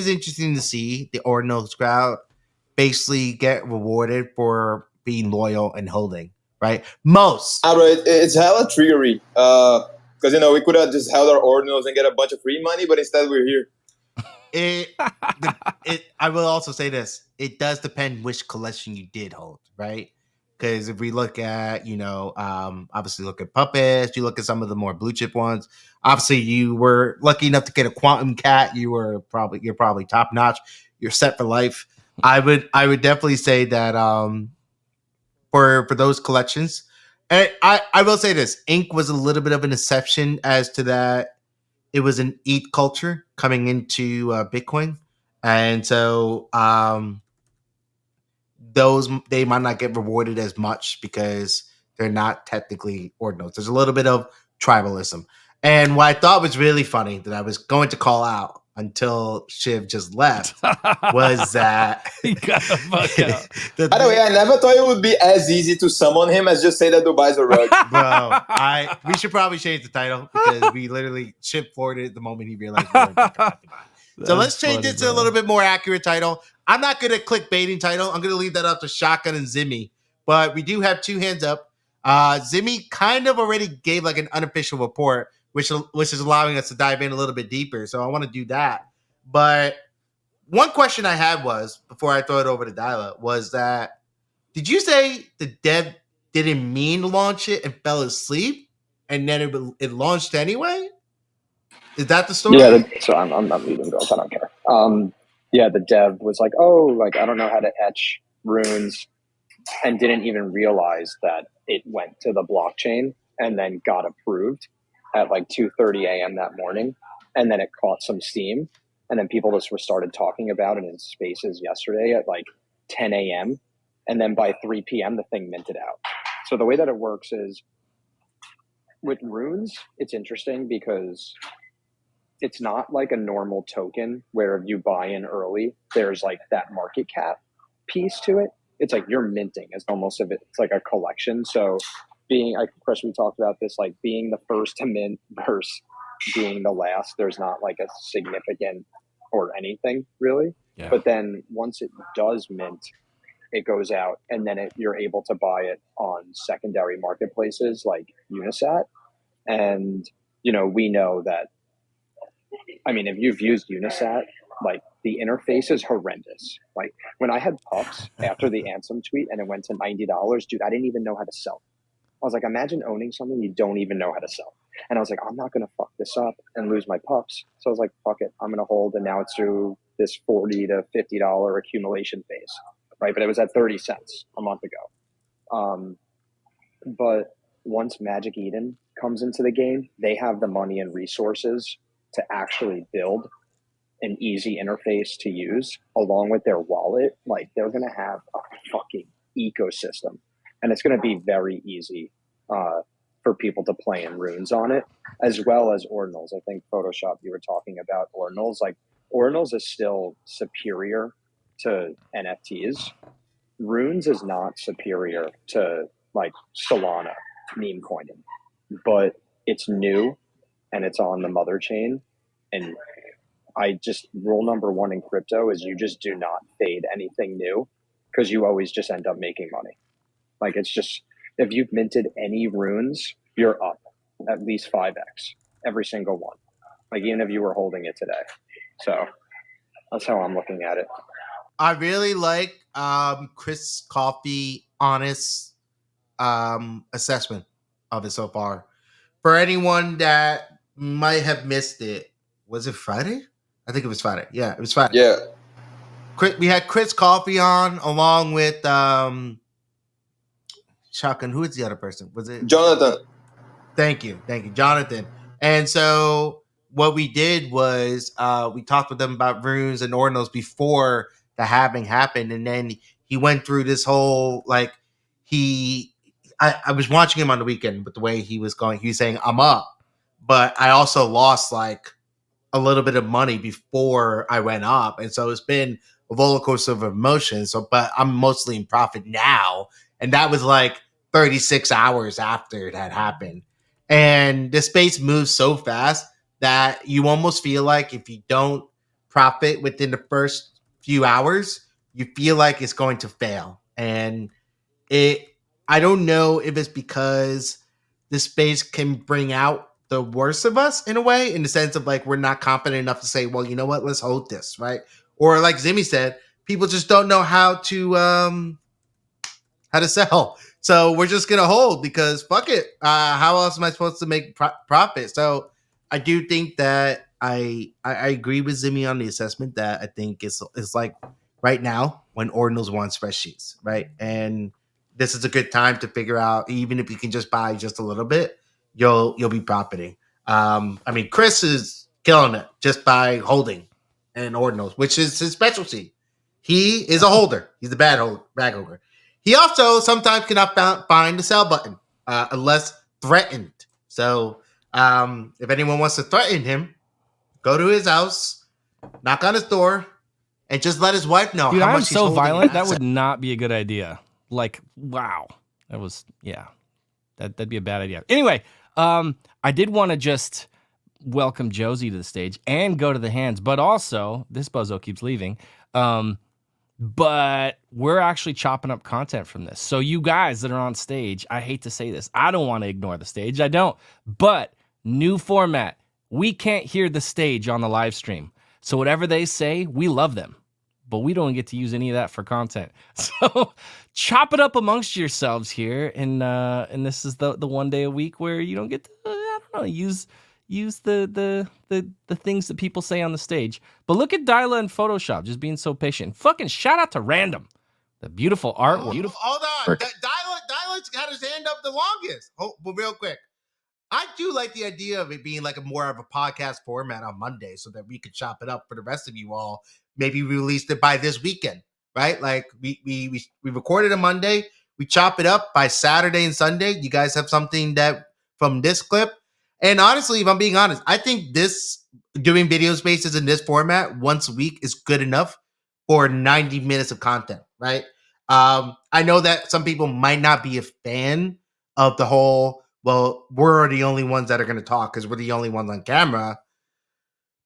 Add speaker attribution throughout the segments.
Speaker 1: It's interesting to see the Ordinals crowd basically get rewarded for being loyal and holding, right? Most.
Speaker 2: Bro, it's hella triggery. Because we could have just held our ordinals and get a bunch of free money, but instead we're here.
Speaker 1: It, I will also say this: it does depend which collection you did hold, right? Because if we look at, obviously look at puppets, you look at some of the more blue chip ones. Obviously, you were lucky enough to get a quantum cat. You're probably top notch. You're set for life. I would definitely say that for those collections. And I will say this: Ink was a little bit of an exception as to that. It was an ETH culture coming into Bitcoin, and so those they might not get rewarded as much because they're not technically ordinals. There's a little bit of tribalism, and what I thought was really funny that I was going to call out until Shiv just left was that
Speaker 3: he got the fuck out.
Speaker 2: By the way, I never thought it would be as easy to summon him as just say that Dubai's a rug.
Speaker 1: Bro, we should probably change the title because we literally Shiv forwarded it the moment he realized we weren't talking about it. So let's change it to a little bit more accurate title. I'm not good at clickbaiting title. I'm going to leave that up to Shotgun and Zimmy. But we do have two hands up. Zimmy kind of already gave like an unofficial report, which is allowing us to dive in a little bit deeper. So I want to do that. But one question I had was, before I throw it over to Dyla, was that, did you say the dev didn't mean to launch it and fell asleep, and then it launched anyway? Is that the story?
Speaker 4: Yeah, so I'm not leaving girls. I don't care. Yeah, the dev was like, I don't know how to etch runes, and didn't even realize that it went to the blockchain and then got approved at like 2:30 a.m. that morning, and then it caught some steam, and then people just started talking about it in spaces yesterday at like 10 a.m., and then by 3 p.m. the thing minted out. So the way that it works is with runes, it's interesting because it's not like a normal token where if you buy in early, there's like that market cap piece to it. It's like you're minting. It's almost if it's like a collection. So Chris, we talked about this, like being the first to mint versus being the last. There's not like a significant or anything really. Yeah. But then once it does mint, it goes out, and then you're able to buy it on secondary marketplaces like Unisat. And, we know that, if you've used Unisat, like the interface is horrendous. Like when I had pups after the Ansem tweet and it went to $90, dude, I didn't even know how to sell. I was like, imagine owning something you don't even know how to sell. And I was like, I'm not going to fuck this up and lose my pups. So I was like, fuck it, I'm going to hold. And now it's through this $40 to $50 accumulation phase, right? But it was at 30 cents a month ago. But once Magic Eden comes into the game, they have the money and resources to actually build an easy interface to use along with their wallet. Like they're going to have a fucking ecosystem, and it's going to be very easy for people to play in runes on it, as well as ordinals. I think Photoshop, you were talking about ordinals. Like ordinals is still superior to NFTs. Runes is not superior to like Solana meme coining, but it's new and it's on the mother chain. And rule number one in crypto is you just do not fade anything new, because you always just end up making money. Like it's just, if you've minted any runes, you're up at least 5x every single one. Like even if you were holding it today. So that's how I'm looking at it.
Speaker 1: I really like Chris Coffey honest assessment of it so far. For anyone that might have missed it, was it Friday? I think it was Friday. Yeah, it was Friday.
Speaker 2: Yeah.
Speaker 1: We had Chris Coffey on along with Shotgun. Who is the other person? Was it
Speaker 2: Jonathan?
Speaker 1: Thank you, Jonathan. And so what we did was we talked with them about runes and ordinals before the halving happened, and then he went through this whole I was watching him on the weekend, but the way he was going, he was saying, I'm up, but I also lost like a little bit of money before I went up. And so it's been a roller coaster of emotions. So, but I'm mostly in profit now. And that was like 36 hours after it had happened. And the space moves so fast that you almost feel like if you don't profit within the first few hours, you feel like it's going to fail. And it I don't know if it's because this space can bring out the worst of us in a way, in the sense of like we're not confident enough to say, well, you know what, let's hold this, right? Or like Zimmy said, people just don't know how to sell. So we're just gonna hold because fuck it. How else am I supposed to make profit? So I do think that I agree with Zimmy on the assessment that I think it's like right now when ordinals want spreadsheets, right? And this is a good time to figure out, even if you can just buy just a little bit, you'll be profiting. I mean, Chris is killing it just by holding and ordinals, which is his specialty. He is a holder. He's the bag holder. He also sometimes cannot find the sell button unless threatened. So if anyone wants to threaten him, go to his house, knock on his door, and just let his wife know
Speaker 3: Dude,
Speaker 1: how
Speaker 3: I'm
Speaker 1: much he's
Speaker 3: so
Speaker 1: holding.
Speaker 3: violent. That would not be a good idea. Like, wow. That was, yeah. That'd be a bad idea. Anyway, I did want to just welcome Josie to the stage and go to the hands, but also, this bozo keeps leaving. But we're actually chopping up content from this. So you guys that are on stage, I hate to say this, I don't want to ignore the stage. I don't. But new format. We can't hear the stage on the live stream. So whatever they say, we love them. But we don't get to use any of that for content. So chop it up amongst yourselves here. And this is the one day a week where you don't get to, I don't know, use the things that people say on the stage. But look at Dyla and Photoshop just being so patient. Fucking shout out to Random. The beautiful artwork.
Speaker 1: Hold on. Dylan's got his hand up the longest. But real quick. I do like the idea of it being like a more of a podcast format on Monday so that we could chop it up for the rest of you all. Maybe we released it by this weekend, right? Like we recorded a Monday, we chop it up by Saturday and Sunday. You guys have something that from this clip. And honestly, if I'm being honest, I think this doing video spaces in this format once a week is good enough for 90 minutes of content, right? I know that some people might not be a fan of the whole, well, we're the only ones that are going to talk because we're the only ones on camera.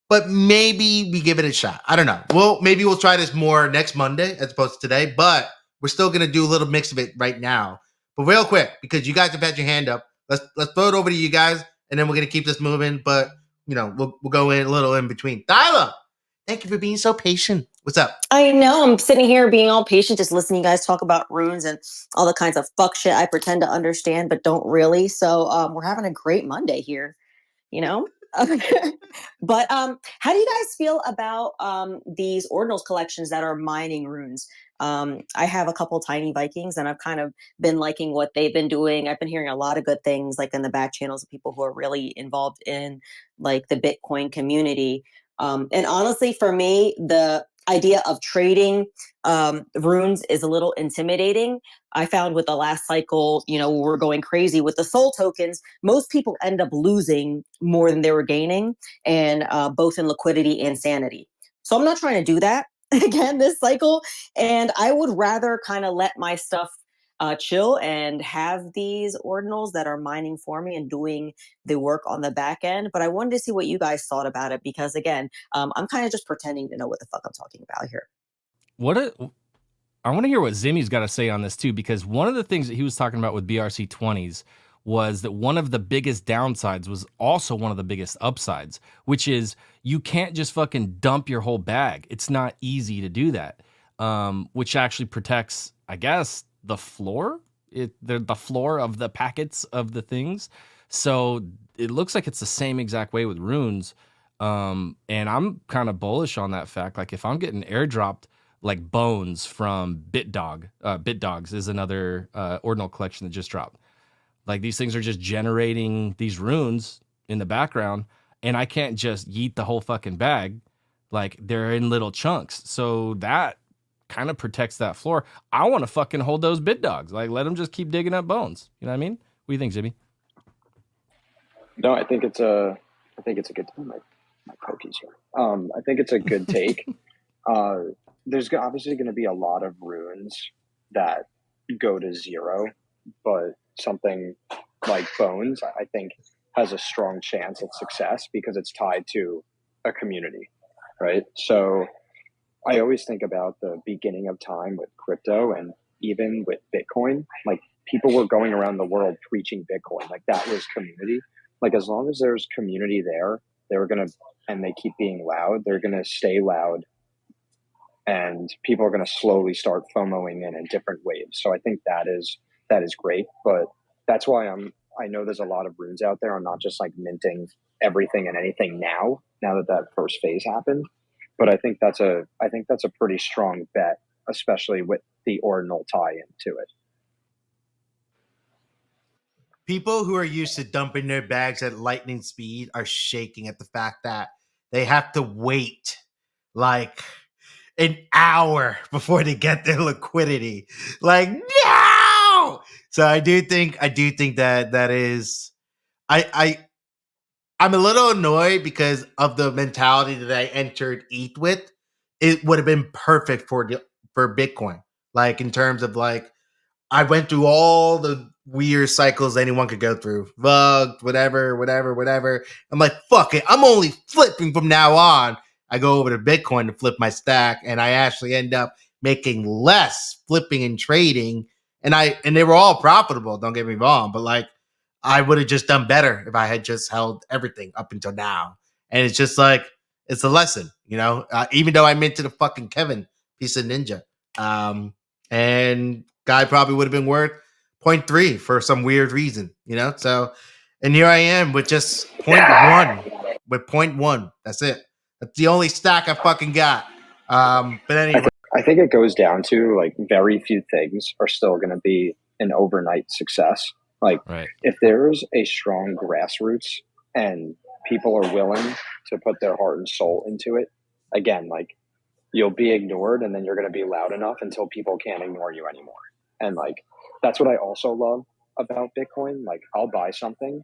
Speaker 1: But maybe we give it a shot. I don't know. Maybe we'll try this more next Monday as opposed to today. But we're still going to do a little mix of it right now. But real quick, because you guys have had your hand up, let's throw it over to you guys, and then we're going to keep this moving. But we'll go in a little in between. Tyler, thank you for being so patient. What's up?
Speaker 5: I know. I'm sitting here being all patient, just listening to you guys talk about runes and all the kinds of fuck shit I pretend to understand, but don't really. So we're having a great Monday here, you know? But how do you guys feel about these ordinals collections that are mining runes? I have a couple tiny Vikings, and I've kind of been liking what they've been doing. I've been hearing a lot of good things, like in the back channels of people who are really involved in like the Bitcoin community. And honestly, for me, the idea of trading runes is a little intimidating. I found with the last cycle, we're going crazy with the soul tokens. Most people end up losing more than they were gaining, and both in liquidity and sanity. So I'm not trying to do that again this cycle. And I would rather kind of let my stuff chill and have these ordinals that are mining for me and doing the work on the back end. But I wanted to see what you guys thought about it because, again, I'm kind of just pretending to know what the fuck I'm talking about here.
Speaker 3: I want to hear what Zimmy's got to say on this too, because one of the things that he was talking about with BRC20s was that one of the biggest downsides was also one of the biggest upsides, which is you can't just fucking dump your whole bag. It's not easy to do that, which actually protects, I guess, the floor, the floor of the packets of the things. So it looks like it's the same exact way with runes. And I'm kind of bullish on that fact. Like if I'm getting airdropped like bones from BitDogs is another ordinal collection that just dropped. Like these things are just generating these runes in the background, and I can't just yeet the whole fucking bag. Like they're in little chunks. So that kind of protects that floor. I want to fucking hold those BitDogs. Like let them just keep digging up bones. You know what I mean? What do you think, Zibby?
Speaker 4: No, I think it's a good my pokies here. I think it's a good take. There's obviously going to be a lot of runes that go to zero, but something like Bones, I think, has a strong chance of success because it's tied to a community. right? So I always think about the beginning of time with crypto and even with Bitcoin. Like, people were going around the world preaching Bitcoin. Like, that was community. Like, as long as there's community there, they were going to, and they keep being loud, they're going to stay loud, and people are going to slowly start FOMOing in different waves. So I think that is great. But that's why I know there's a lot of runes out there. I'm not just like minting everything and anything now that first phase happened. But I think that's a pretty strong bet, especially with the ordinal tie into it.
Speaker 1: People who are used to dumping their bags at lightning speed are shaking at the fact that they have to wait like an hour before they get their liquidity. Like, no. So I do think that is I I'm a little annoyed because of the mentality that I entered ETH with. It would have been perfect for Bitcoin. Like, in terms of like, I went through all the weird cycles anyone could go through. Vugged, whatever. I'm like, fuck it. I'm only flipping from now on. I go over to Bitcoin to flip my stack, and I actually end up making less flipping and trading. And they were all profitable, don't get me wrong, but like, I would have just done better if I had just held everything up until now. And it's just like, it's a lesson, even though I minted a fucking Kevin piece of ninja. And guy probably would have been worth 0.3 for some weird reason, So, and here I am with just 0.1. With 0.1, that's it. That's the only stack I fucking got. But anyway,
Speaker 4: I think it goes down to like very few things are still going to be an overnight success. Like,
Speaker 3: Right.
Speaker 4: if there's a strong grassroots and people are willing to put their heart and soul into it, again, like, you'll be ignored, and then you're going to be loud enough until people can't ignore you anymore. And like, that's what I also love about Bitcoin. Like, I'll buy something,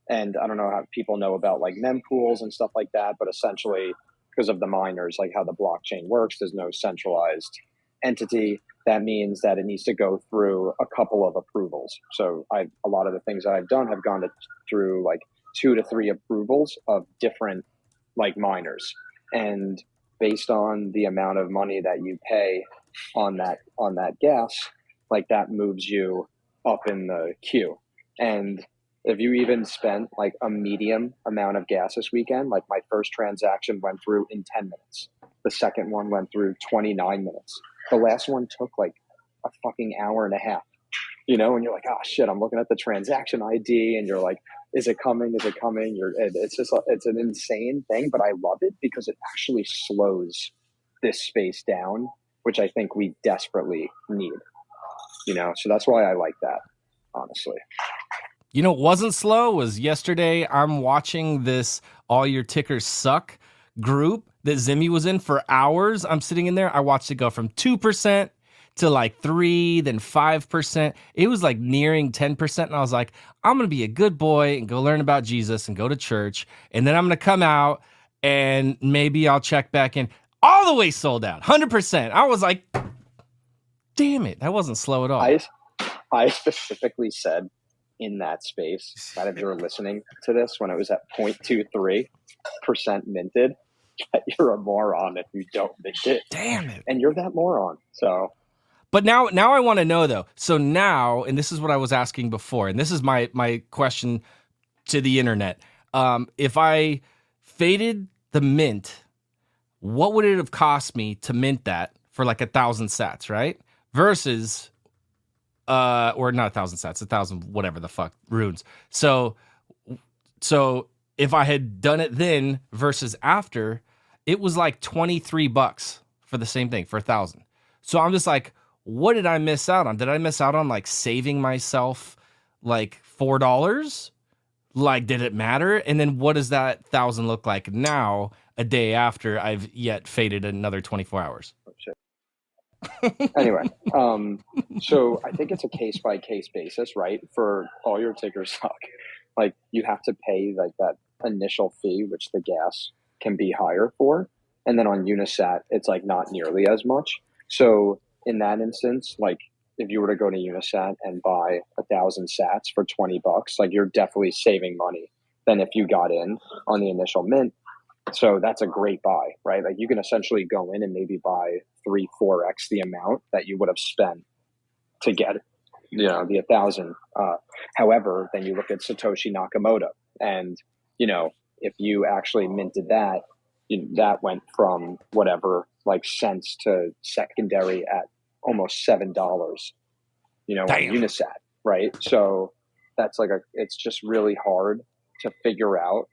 Speaker 4: and I don't know how people know about like mempools and stuff like that, but essentially, because of the miners, like how the blockchain works, there's no centralized entity. That means that it needs to go through a couple of approvals. So a lot of the things that I've done have gone through like 2 to 3 approvals of different like miners. And based on the amount of money that you pay on that gas, like, that moves you up in the queue. And if you even spent like a medium amount of gas this weekend, like, my first transaction went through in 10 minutes. The second one went through 29 minutes. The last one took like a fucking hour and a half, and you're like, oh shit, I'm looking at the transaction ID, and you're like, is it coming? It's just, it's an insane thing, but I love it because it actually slows this space down, which I think we desperately need, so that's why I like that, honestly.
Speaker 3: What wasn't slow was yesterday. I'm watching this All Your Tickers Suck group that Zimmy was in for hours. I'm sitting in there. I watched it go from 2% to like 3, then 5%. It was like nearing 10%. And I was like, I'm going to be a good boy and go learn about Jesus and go to church. And then I'm going to come out and maybe I'll check back in. All the way sold out, 100%. I was like, damn it. That wasn't slow at all.
Speaker 4: I specifically said in that space that if you're listening to this when it was at 0.23% minted, that you're a moron if you don't mint it.
Speaker 3: Damn it.
Speaker 4: And you're that moron. So,
Speaker 3: but now I want to know though. So now, and this is what I was asking before, and this is my question to the internet. If I faded the mint, what would it have cost me to mint that for like 1,000 sats, right? Versus or not 1,000 sats, 1,000 whatever the fuck runes. So if I had done it then versus after, it was like $23 for the same thing for 1,000. So I'm just like, what did I miss out on? Did I miss out on like saving myself like $4? Like, did it matter? And then what does that 1,000 look like now, a day after I've yet faded another 24 hours?
Speaker 4: Oh, shit. Anyway, so I think it's a case by case basis, right? For All Your Tickers Suck, like, you have to pay like that initial fee, which the gas can be higher for, and then on Unisat, it's like not nearly as much. So in that instance, like, if you were to go to Unisat and buy 1,000 sats for $20, like, you're definitely saving money than if you got in on the initial mint. So that's a great buy, right? Like you can essentially go in and maybe buy 3-4x the amount that you would have spent to get, the 1,000. However, then you look at Satoshi Nakamoto, and if you actually minted that, that went from whatever like cents to secondary at almost $7, on Unisat, right? So that's it's just really hard to figure out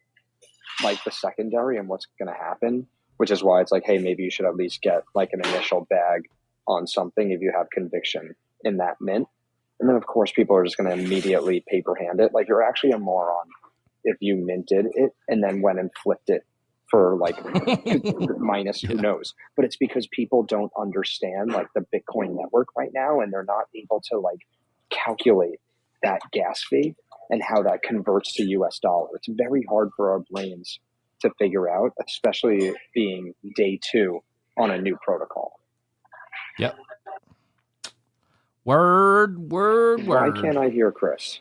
Speaker 4: like the secondary and what's going to happen, which is why it's like, hey, maybe you should at least get like an initial bag on something if you have conviction in that mint. And then of course people are just going to immediately paper hand it. Like you're actually a moron if you minted it and then went and flipped it for like minus who knows. But it's because people don't understand like the Bitcoin network right now, and they're not able to like calculate that gas fee and how that converts to US dollar. It's very hard for our brains to figure out, especially being day 2 on a new protocol.
Speaker 3: Yep. Word.
Speaker 4: Why can't I hear Chris?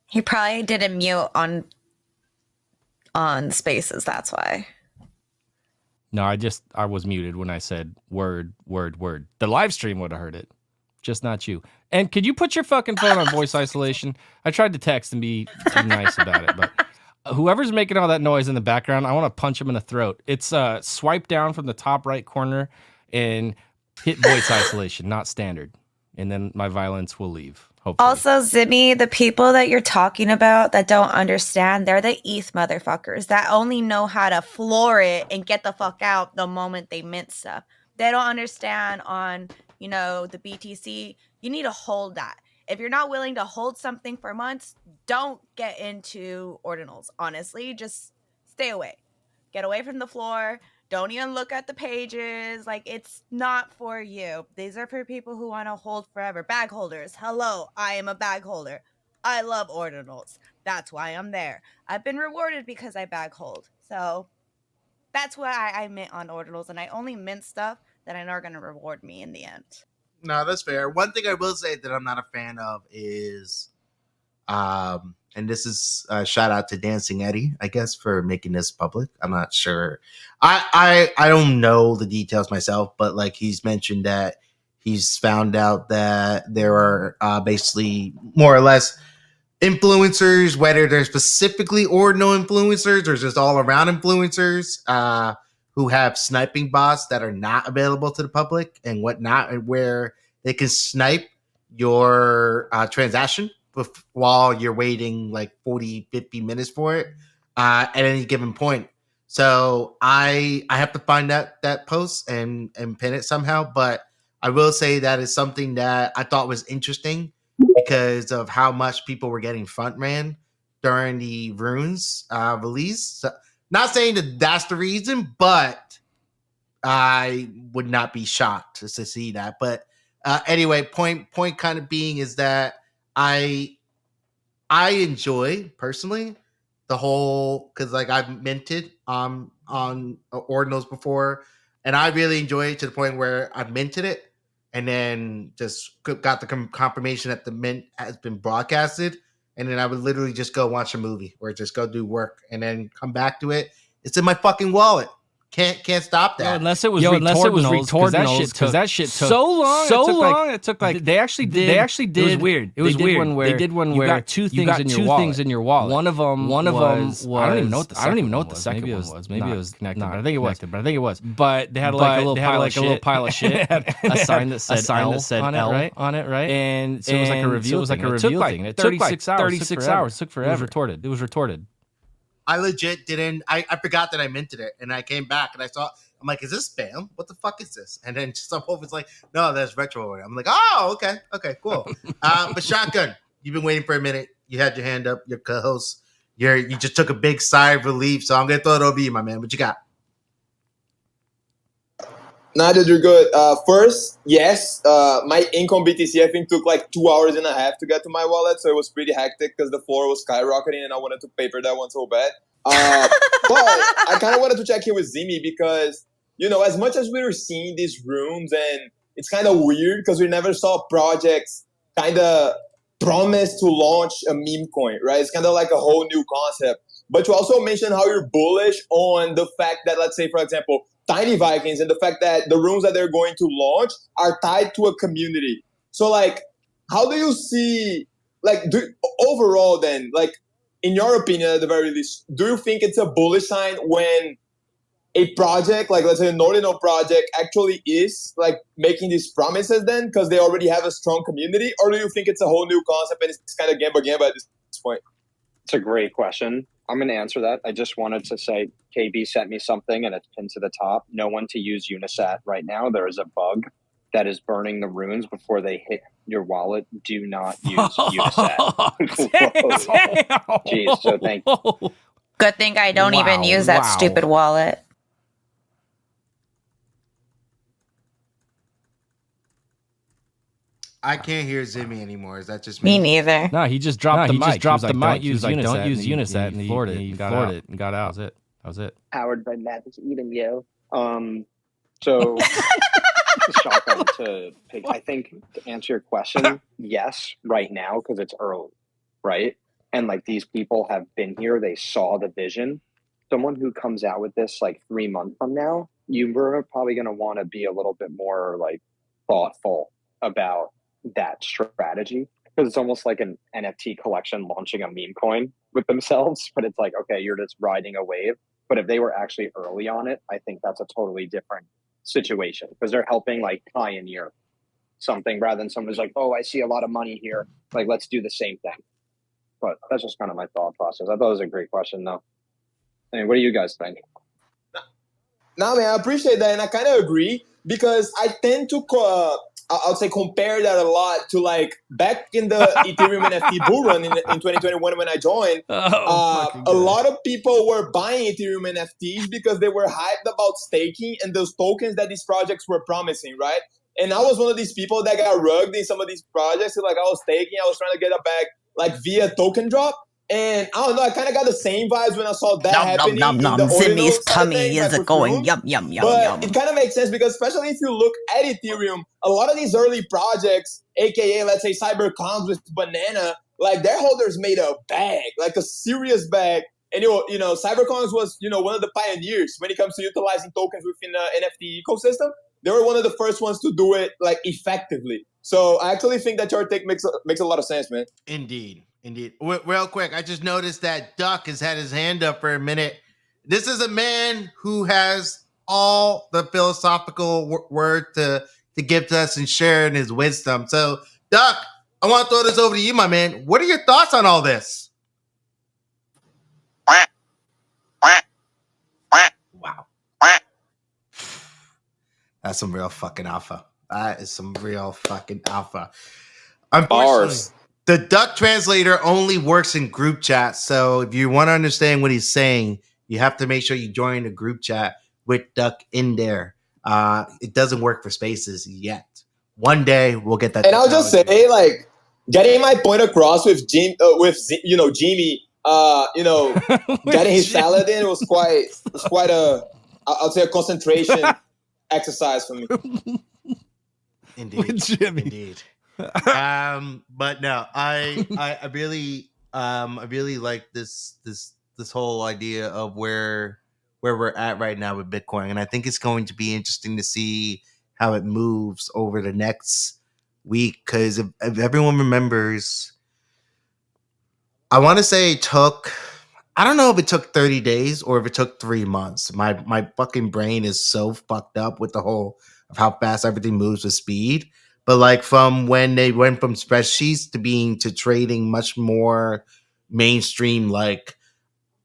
Speaker 6: He probably didn't mute on spaces, that's why.
Speaker 3: No, I was muted when I said word. The live stream would have heard it, just not you. And could you put your fucking phone on voice isolation? I tried to text and be nice about it, but whoever's making all that noise in the background, I want to punch him in the throat. It's swipe down from the top right corner and hit voice isolation, not standard. And then my violence will leave. Hopefully.
Speaker 6: Also, Zimmy, the people that you're talking about that don't understand, they're the ETH motherfuckers that only know how to floor it and get the fuck out the moment they mint stuff. They don't understand on, the BTC. You need to hold that. If you're not willing to hold something for months, don't get into ordinals. Honestly, just stay away. Get away from the floor. Don't even look at the pages. Like, it's not for you. These are for people who want to hold forever. Bag holders. Hello, I am a bag holder. I love ordinals. That's why I'm there. I've been rewarded because I bag hold. So that's why I mint on ordinals. And I only mint stuff that I know are going to reward me in the end.
Speaker 1: No, that's fair. One thing I will say that I'm not a fan of is, and this is a shout out to Dancing Eddie, I guess, for making this public. I'm not sure. I don't know the details myself, but like he's mentioned that he's found out that there are basically more or less influencers, whether they're specifically ordinal influencers or just all around influencers, who have sniping bots that are not available to the public and whatnot, and where they can snipe your transaction while you're waiting like 40, 50 minutes for it at any given point. So I have to find that post and pin it somehow. But I will say that is something that I thought was interesting because of how much people were getting front ran during the runes release. So, not saying that that's the reason, but I would not be shocked to see that. But anyway, point kind of being is that I enjoy personally the whole, because like I've minted on ordinals before, and I really enjoy it to the point where I've minted it and then just got the confirmation that the mint has been broadcasted, and then I would literally just go watch a movie or just go do work and then come back to it. It's in my fucking wallet. Can't stop that.
Speaker 3: Unless it was retardinals, because that shit took so long. It took like they actually did. It was weird. It was weird. They did one where you got two things in your wallet. One of them was I don't even know what the second one was. Maybe it was connected, but I think it was. But they had like a little pile of shit. A sign that said L on it, right? And so it was like a reveal. It was like a reveal thing. It took like 36 hours. It took forever. It was retorted.
Speaker 1: I legit didn't. I forgot that I minted it, and I came back and I saw. I'm like, "Is this spam? What the fuck is this?" And then someone was like, "No, that's retro." I'm like, "Oh, okay, cool." But Shotgun, you've been waiting for a minute. You had your hand up. Your co-host. You just took a big sigh of relief. So I'm gonna throw it over to you, my man. What you got?
Speaker 2: Nah, dude, you're good. First, yes, my income BTC I think took like 2 hours and a half to get to my wallet, so it was pretty hectic because the floor was skyrocketing and I wanted to paper that one so bad. But I kind of wanted to check in with Zimi because, as much as we were seeing these rooms, and it's kind of weird because we never saw projects kind of promise to launch a meme coin, right? It's kind of like a whole new concept. but you also mentioned how you're bullish on the fact that, let's say, for example, Tiny Vikings and the fact that the rooms that they're going to launch are tied to a community. So, like, how do you see, like, overall then, like, in your opinion, at the very least, do you think it's a bullish sign when a project, like let's say a Nordino project, actually is like making these promises then because they already have a strong community? Or do you think it's a whole new concept and it's kind of gamba at this point?
Speaker 4: It's a great question. I'm going to answer that. I just wanted to say KB sent me something and it's pinned to the top. No one to use Unisat right now. There is a bug that is burning the runes before they hit your wallet. Do not use Unisat. Jeez, so thank you.
Speaker 6: Good thing I don't even use that stupid wallet.
Speaker 1: I can't hear Zimmy ananymore. Is that just me?
Speaker 6: Me neither.
Speaker 3: No, he just dropped the mic.
Speaker 1: Just dropped the mic.
Speaker 3: Don't use Unisat, and he floored it. He floored it and got out. That was it.
Speaker 4: Powered by Mavis Eden, yo. So shotgun to pick. I think to answer your question, yes, right now because it's early, right? And like these people have been here, they saw the vision. Someone who comes out with this like 3 months from now, you were probably going to want to be a little bit more like thoughtful about that strategy because it's almost like an NFT collection launching a meme coin with themselves. But it's like, okay, you're just riding a wave. But if they were actually early on it, I think that's a totally different situation because they're helping like pioneer something rather than someone who's like, oh, I see a lot of money here. Like, let's do the same thing. But that's just kind of my thought process. I thought it was a great question, though. I mean, what do you guys think?
Speaker 2: No, man, I appreciate that. And I kind of agree because I tend to, I'll say, compare that a lot to like back in the Ethereum NFT bull run in 2021 when I joined. A lot of people were buying Ethereum NFTs because they were hyped about staking and those tokens that these projects were promising, right? And I was one of these people that got rugged in some of these projects. So, like I was staking, I was trying to get a bag like via token drop. And I don't know, I kind of got the same vibes when I saw that happening in the
Speaker 5: Zimmy's
Speaker 2: Ordinals
Speaker 5: tummy is
Speaker 2: like
Speaker 5: going yum yum yum
Speaker 2: but
Speaker 5: yum.
Speaker 2: it kind of makes sense because especially if you look at Ethereum, a lot of these early projects, aka let's say CyberCons with Banana, like their holders made a bag, like a serious bag. And you know, CyberCons was one of the pioneers when it comes to utilizing tokens within the NFT ecosystem. They were one of the first ones to do it like effectively. So I actually think that your take makes a lot of sense, man.
Speaker 1: Indeed. Real quick, I just noticed that Duck has had his hand up for a minute. This is a man who has all the philosophical word to give to us and share in his wisdom. So, Duck, I want to throw this over to you, my man. What are your thoughts on all this? Wow. That's some real fucking alpha. That is some real fucking alpha. Unfortunately, the Duck translator only works in group chat. So if you want to understand what he's saying, you have to make sure you join the group chat with Duck in there. It doesn't work for spaces yet. One day we'll get that.
Speaker 2: And I'll just say, like, getting my point across with Jimmy, getting his salad in was quite a, I'll say, a concentration exercise for me.
Speaker 1: Indeed. But no, I really like this whole idea of where we're at right now with Bitcoin, and I think it's going to be interesting to see how it moves over the next week. Because if everyone remembers, I want to say it took. I don't know if it took 30 days or if it took 3 months. My fucking brain is so fucked up with the whole of how fast everything moves with speed. But like from when they went from spreadsheets to trading much more mainstream, like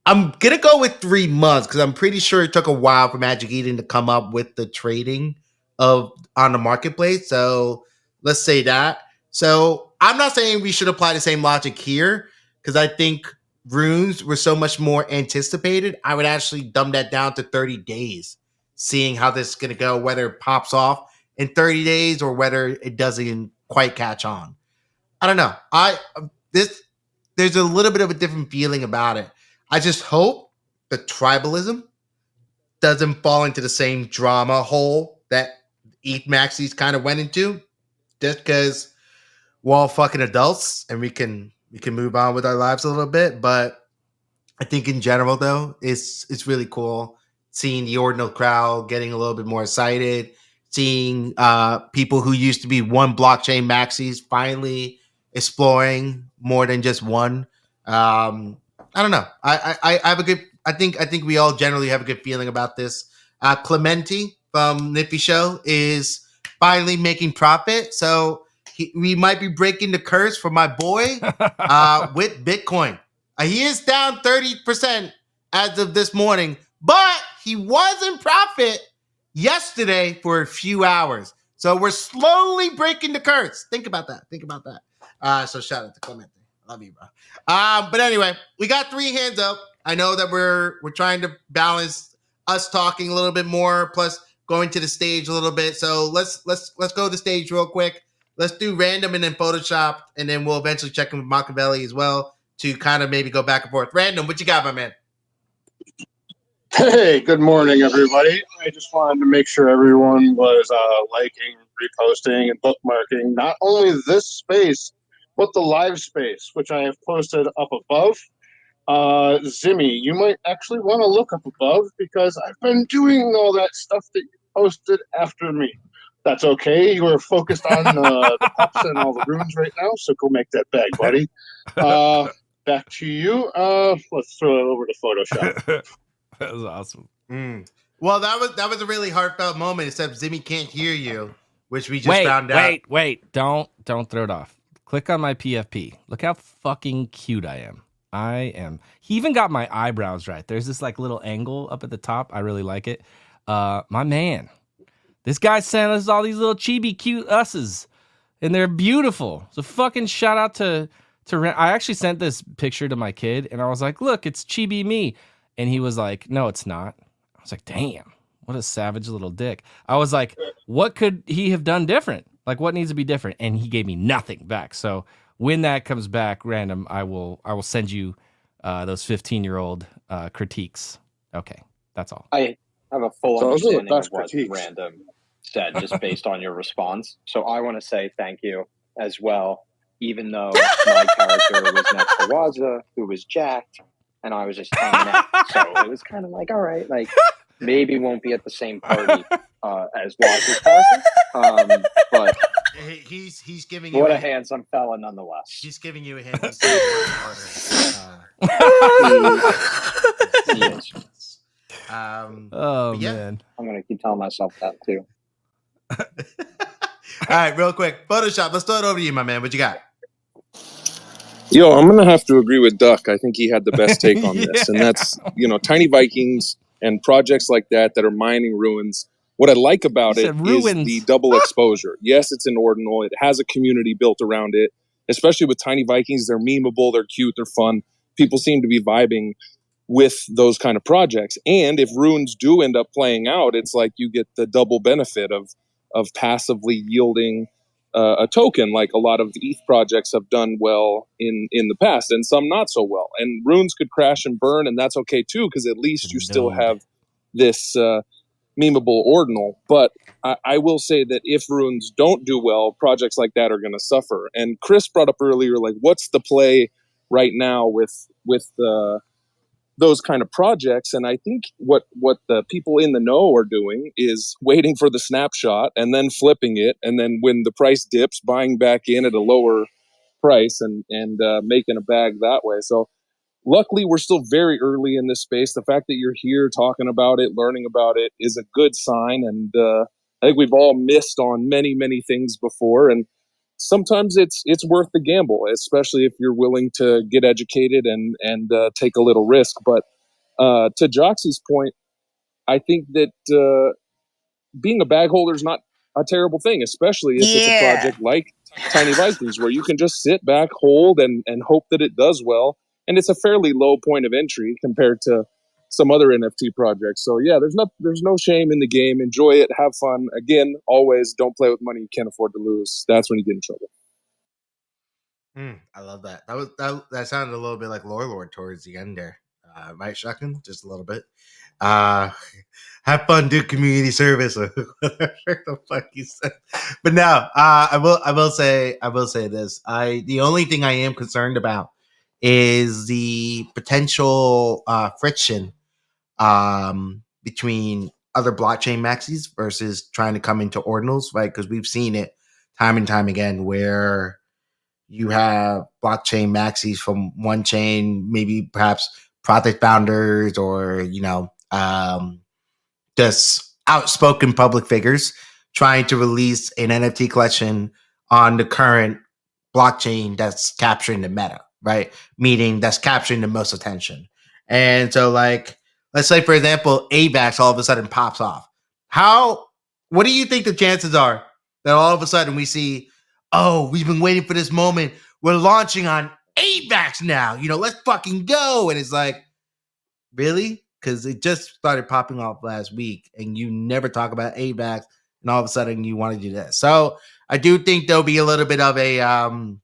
Speaker 1: I'm gonna go with 3 months because I'm pretty sure it took a while for Magic Eden to come up with the trading of on the marketplace. So let's say that. So I'm not saying we should apply the same logic here because I think runes were so much more anticipated. I would actually dumb that down to 30 days, seeing how this is gonna go, whether it pops off in 30 days or whether it doesn't quite catch on. I don't know. There's a little bit of a different feeling about it. I just hope the tribalism doesn't fall into the same drama hole that ETH Maxis kind of went into. Just because we're all fucking adults and we can move on with our lives a little bit. But I think in general though, it's really cool seeing the ordinal crowd getting a little bit more excited, seeing people who used to be one blockchain maxis finally exploring more than just one. I don't know. I have a good. I think we all generally have a good feeling about this. Clementi from Nippy Show is finally making profit, so we might be breaking the curse for my boy with Bitcoin. He is down 30% as of this morning, but he was in profit yesterday for a few hours. So we're slowly breaking the curse. Think about that. Think about that. So shout out to Clemente. Love you, bro. But anyway, we got 3 hands up. I know that we're trying to balance us talking a little bit more, plus going to the stage a little bit. So let's go to the stage real quick. Let's do random and then Photoshop, and then we'll eventually check in with Machiavelli as well to kind of maybe go back and forth. Random, what you got, my man?
Speaker 7: Hey, good morning, everybody. I just wanted to make sure everyone was liking, reposting, and bookmarking not only this space, but the live space, which I have posted up above. Zimmy, you might actually want to look up above because I've been doing all that stuff that you posted after me. That's okay. You are focused on the pups and all the runes right now, so go make that bag, buddy. Back to you. Let's throw it over to Photoshop.
Speaker 3: That was awesome.
Speaker 1: Well, that was a really heartfelt moment, except Zimmy can't hear you, which we just found out.
Speaker 3: Wait. Don't throw it off. Click on my PFP. Look how fucking cute I am. He even got my eyebrows right. There's this like little angle up at the top. I really like it. My man. This guy sent us all these little chibi cute usses, and they're beautiful. So fucking shout out to I actually sent this picture to my kid, and I was like, look, it's chibi me. And he was like, no, it's not. I was like, damn, what a savage little dick. I was like, what could he have done different? Like, what needs to be different? And he gave me nothing back. So when that comes back, random, I will send you those 15-year-old critiques. Okay, that's all.
Speaker 4: I have a full
Speaker 7: So those are the
Speaker 4: understanding of
Speaker 7: best
Speaker 4: what
Speaker 7: critiques.
Speaker 4: Random said just based on your response. So I want to say thank you as well, even though my character was next to Waza, who was jacked, and I was just hanging out. So it was kind of like, all right, like maybe won't be at the same party as Waza's character. But
Speaker 1: He's giving you
Speaker 4: what a handsome fella nonetheless.
Speaker 1: He's giving you a hint. He's saying
Speaker 4: He is.
Speaker 3: Oh
Speaker 1: yeah.
Speaker 3: man,
Speaker 4: I'm gonna keep telling myself that too.
Speaker 1: All right, real quick, Photoshop. Let's throw it over to you, my man. What you got?
Speaker 8: Yo, I'm going to have to agree with Duck. I think he had the best take on this. And that's, Tiny Vikings and projects like that are mining ruins. What I like about it is the double exposure. Yes, it's an ordinal. It has a community built around it. Especially with Tiny Vikings, they're memeable, they're cute, they're fun. People seem to be vibing with those kind of projects. And if runes do end up playing out, it's like you get the double benefit of passively yielding a token, like a lot of ETH projects have done well in the past, and some not so well. And runes could crash and burn, and that's okay too, because at least you still have this memeable ordinal. But I will say that if runes don't do well, projects like that are going to suffer. And Chris brought up earlier, like, what's the play right now with those kind of projects? And I think what the people in the know are doing is waiting for the snapshot and then flipping it, and then when the price dips, buying back in at a lower price and making a bag that way. So luckily we're still very early in this space. The fact that you're here talking about it, learning about it, is a good sign. And I think we've all missed on many things before, and sometimes it's worth the gamble, especially if you're willing to get educated and take a little risk. But to Joxy's point, I think that being a bag holder is not a terrible thing, especially if it's a project like Tiny Vikings, where you can just sit back, hold, and hope that it does well. And it's a fairly low point of entry compared to some other NFT projects. So yeah, there's no shame in the game. Enjoy it, have fun. Again, always don't play with money you can't afford to lose. That's when you get in trouble.
Speaker 1: I love that. That sounded a little bit like Lord towards the end there. Right, Shotgun? Just a little bit. Have fun, do community service, or whatever the fuck you said. But no, I will say this. The only thing I am concerned about is the potential friction between other blockchain maxis versus trying to come into ordinals, right? Because we've seen it time and time again where you have blockchain maxis from one chain, maybe perhaps project founders or, just outspoken public figures trying to release an NFT collection on the current blockchain that's capturing the meta, right? Meaning that's capturing the most attention. And so, like, let's say, for example, AVAX all of a sudden pops off. What do you think the chances are that all of a sudden we see, oh, we've been waiting for this moment. We're launching on AVAX now. Let's fucking go. And it's like, really? Because it just started popping off last week and you never talk about AVAX and all of a sudden you want to do that. So I do think there'll be a little bit of a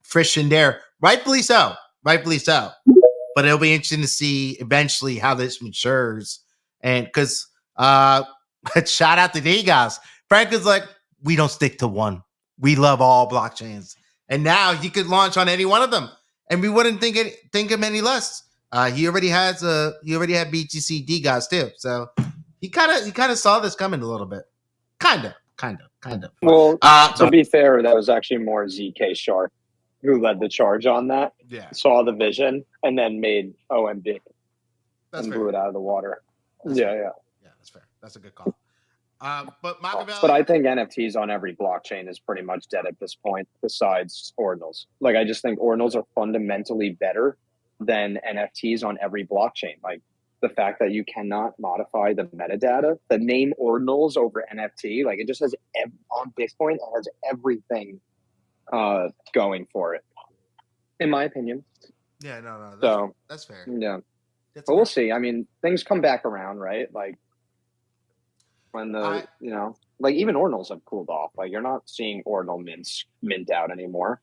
Speaker 1: friction there. Rightfully so. But it'll be interesting to see eventually how this matures. And because shout out to Degas. Frank is like, we don't stick to one. We love all blockchains. And now he could launch on any one of them. And we wouldn't think him any less. He already had BTC Degas too. So he kind of saw this coming a little bit. Kind of.
Speaker 4: Well, to be fair, that was actually more ZK Shark who led the charge on that.
Speaker 1: Yeah.
Speaker 4: Saw the vision and then made OMD
Speaker 1: That's
Speaker 4: and
Speaker 1: fair.
Speaker 4: blew it out of the water.
Speaker 1: That's
Speaker 4: Yeah.
Speaker 1: Yeah, that's fair. That's a good call. But
Speaker 4: I think NFTs on every blockchain is pretty much dead at this point, besides ordinals. Like, I just think ordinals are fundamentally better than NFTs on every blockchain. Like, the fact that you cannot modify the metadata, the name ordinals over NFT, like, it just has on Bitcoin, it has everything going for it, in my opinion.
Speaker 1: Yeah, no, that's fair.
Speaker 4: Yeah,
Speaker 1: That's
Speaker 4: but we'll
Speaker 1: fair.
Speaker 4: see. I mean, things come back around, right? Like, when like, even ordinals have cooled off. Like, you're not seeing ordinal mint out anymore.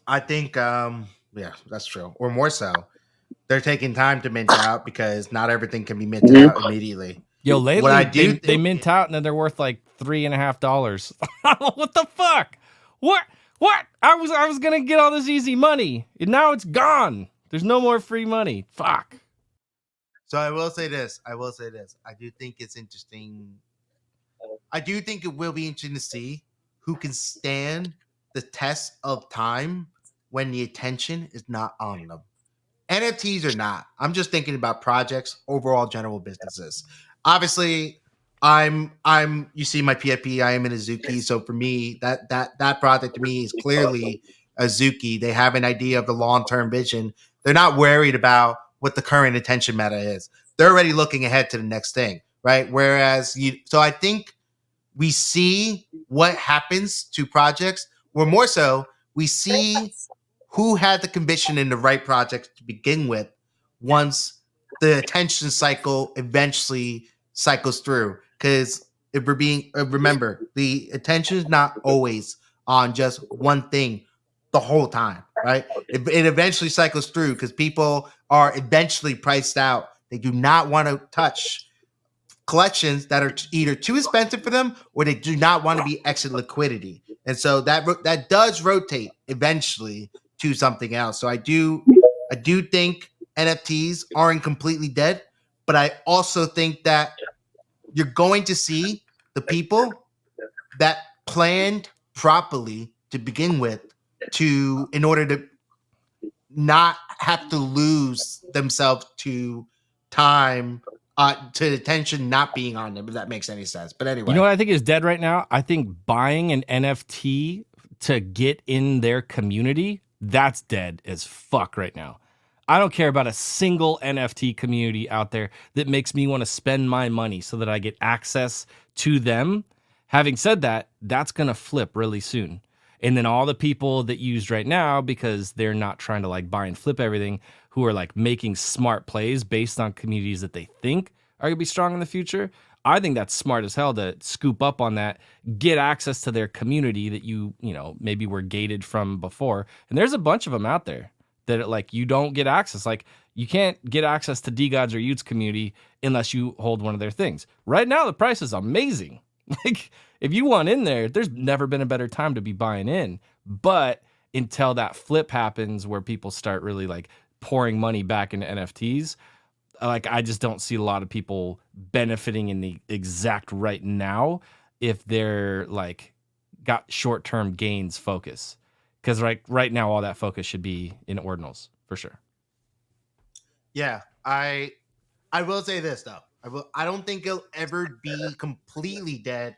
Speaker 1: I think, yeah, that's true. Or more so, they're taking time to mint out because not everything can be minted out immediately.
Speaker 3: Yo, lately
Speaker 1: What I do
Speaker 3: they
Speaker 1: think-
Speaker 3: mint out and then they're worth like $3.50. What the fuck? What? I was gonna get all this easy money, and now it's gone. There's no more free money. Fuck.
Speaker 1: So I will say this. I do think it's interesting. I do think it will be interesting to see who can stand the test of time when the attention is not on them. NFTs or not. I'm just thinking about projects, overall general businesses. Obviously, you see my PFP, I am in Azuki. So for me, that project to me is clearly Azuki. They have an idea of the long-term vision. They're not worried about what the current attention meta is. They're already looking ahead to the next thing, right? So I think we see what happens to projects, or more so, we see who had the conviction in the right project to begin with once the attention cycle eventually cycles through. Because if we're being, remember, the attention is not always on just one thing the whole time, right? It eventually cycles through because people are eventually priced out. They do not want to touch collections that are either too expensive for them or they do not want to be exit liquidity. And so that does rotate eventually to something else. So I do think NFTs aren't completely dead, but I also think that you're going to see the people that planned properly to begin with in order to not have to lose themselves to time, to attention not being on them, if that makes any sense. But anyway.
Speaker 3: You know what I think is dead right now? I think buying an NFT to get in their community, that's dead as fuck right now. I don't care about a single NFT community out there that makes me want to spend my money so that I get access to them. Having said that, that's going to flip really soon. And then all the people that used right now, because they're not trying to like buy and flip everything, who are like making smart plays based on communities that they think are going to be strong in the future. I think that's smart as hell to scoop up on that, get access to their community that you maybe were gated from before. And there's a bunch of them out there that like you don't get access. Like you can't get access to DGods or Utes community unless you hold one of their things. Right now, the price is amazing. Like if you want in there, there's never been a better time to be buying in. But until that flip happens where people start really like pouring money back into NFTs. Like, I just don't see a lot of people benefiting in the exact right now if they're like got short-term gains focus. Because right now, all that focus should be in ordinals for sure.
Speaker 1: Yeah, I will say this though. I don't think it'll ever be completely dead,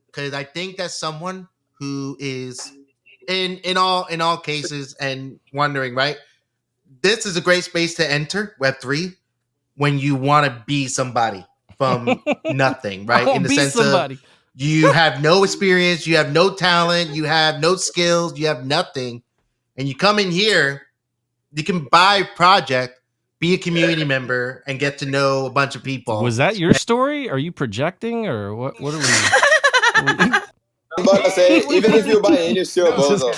Speaker 1: because I think that someone who is in all cases and wondering, right? This is a great space to enter Web3 when you want to be somebody from nothing, right? In the sense
Speaker 3: somebody.
Speaker 1: of you have no experience, you have no talent, you have no skills, you have nothing, and you come in here, you can buy a project, be a community member, and get to know a bunch of people.
Speaker 3: Was that your story? Are you projecting, or what? What are we?
Speaker 2: I'm about to say, even if you buy in, you still bozo.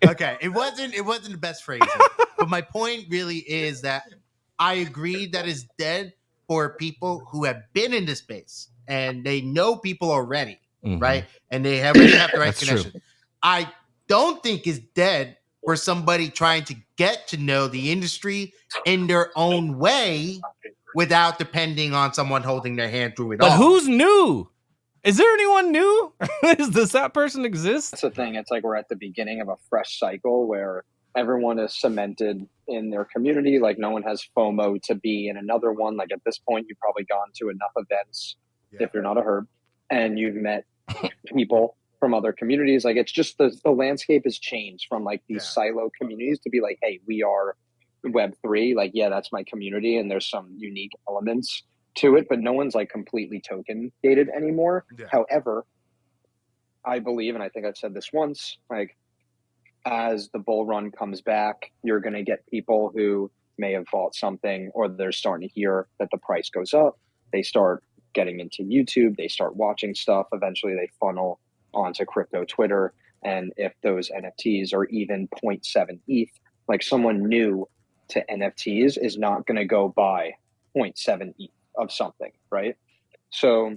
Speaker 1: Okay. It wasn't the best phrasing, but my point really is that I agree that it's dead for people who have been in this space and they know people already, right? And they already have the right connection. True. I don't think it's dead for somebody trying to get to know the industry in their own way without depending on someone holding their hand through it all.
Speaker 3: But who's new? Is there anyone new? Does that person exist?
Speaker 4: That's the thing. It's like we're at the beginning of a fresh cycle where everyone is cemented in their community. Like no one has FOMO to be in another one. Like at this point, you've probably gone to enough events if you're not a herb, and you've met people from other communities. Like it's just the landscape has changed from like these silo communities to be like, hey, we are Web3. Like, yeah, that's my community, and there's some unique elements to it, but no one's like completely token gated anymore. However, I believe, and I think I've said this once, like as the bull run comes back, you're going to get people who may have bought something, or they're starting to hear that the price goes up. They start getting into YouTube. They start watching stuff. Eventually they funnel onto crypto Twitter. And if those NFTs are even 0.7 ETH, like someone new to NFTs is not going to go buy 0.7 ETH of something, right? So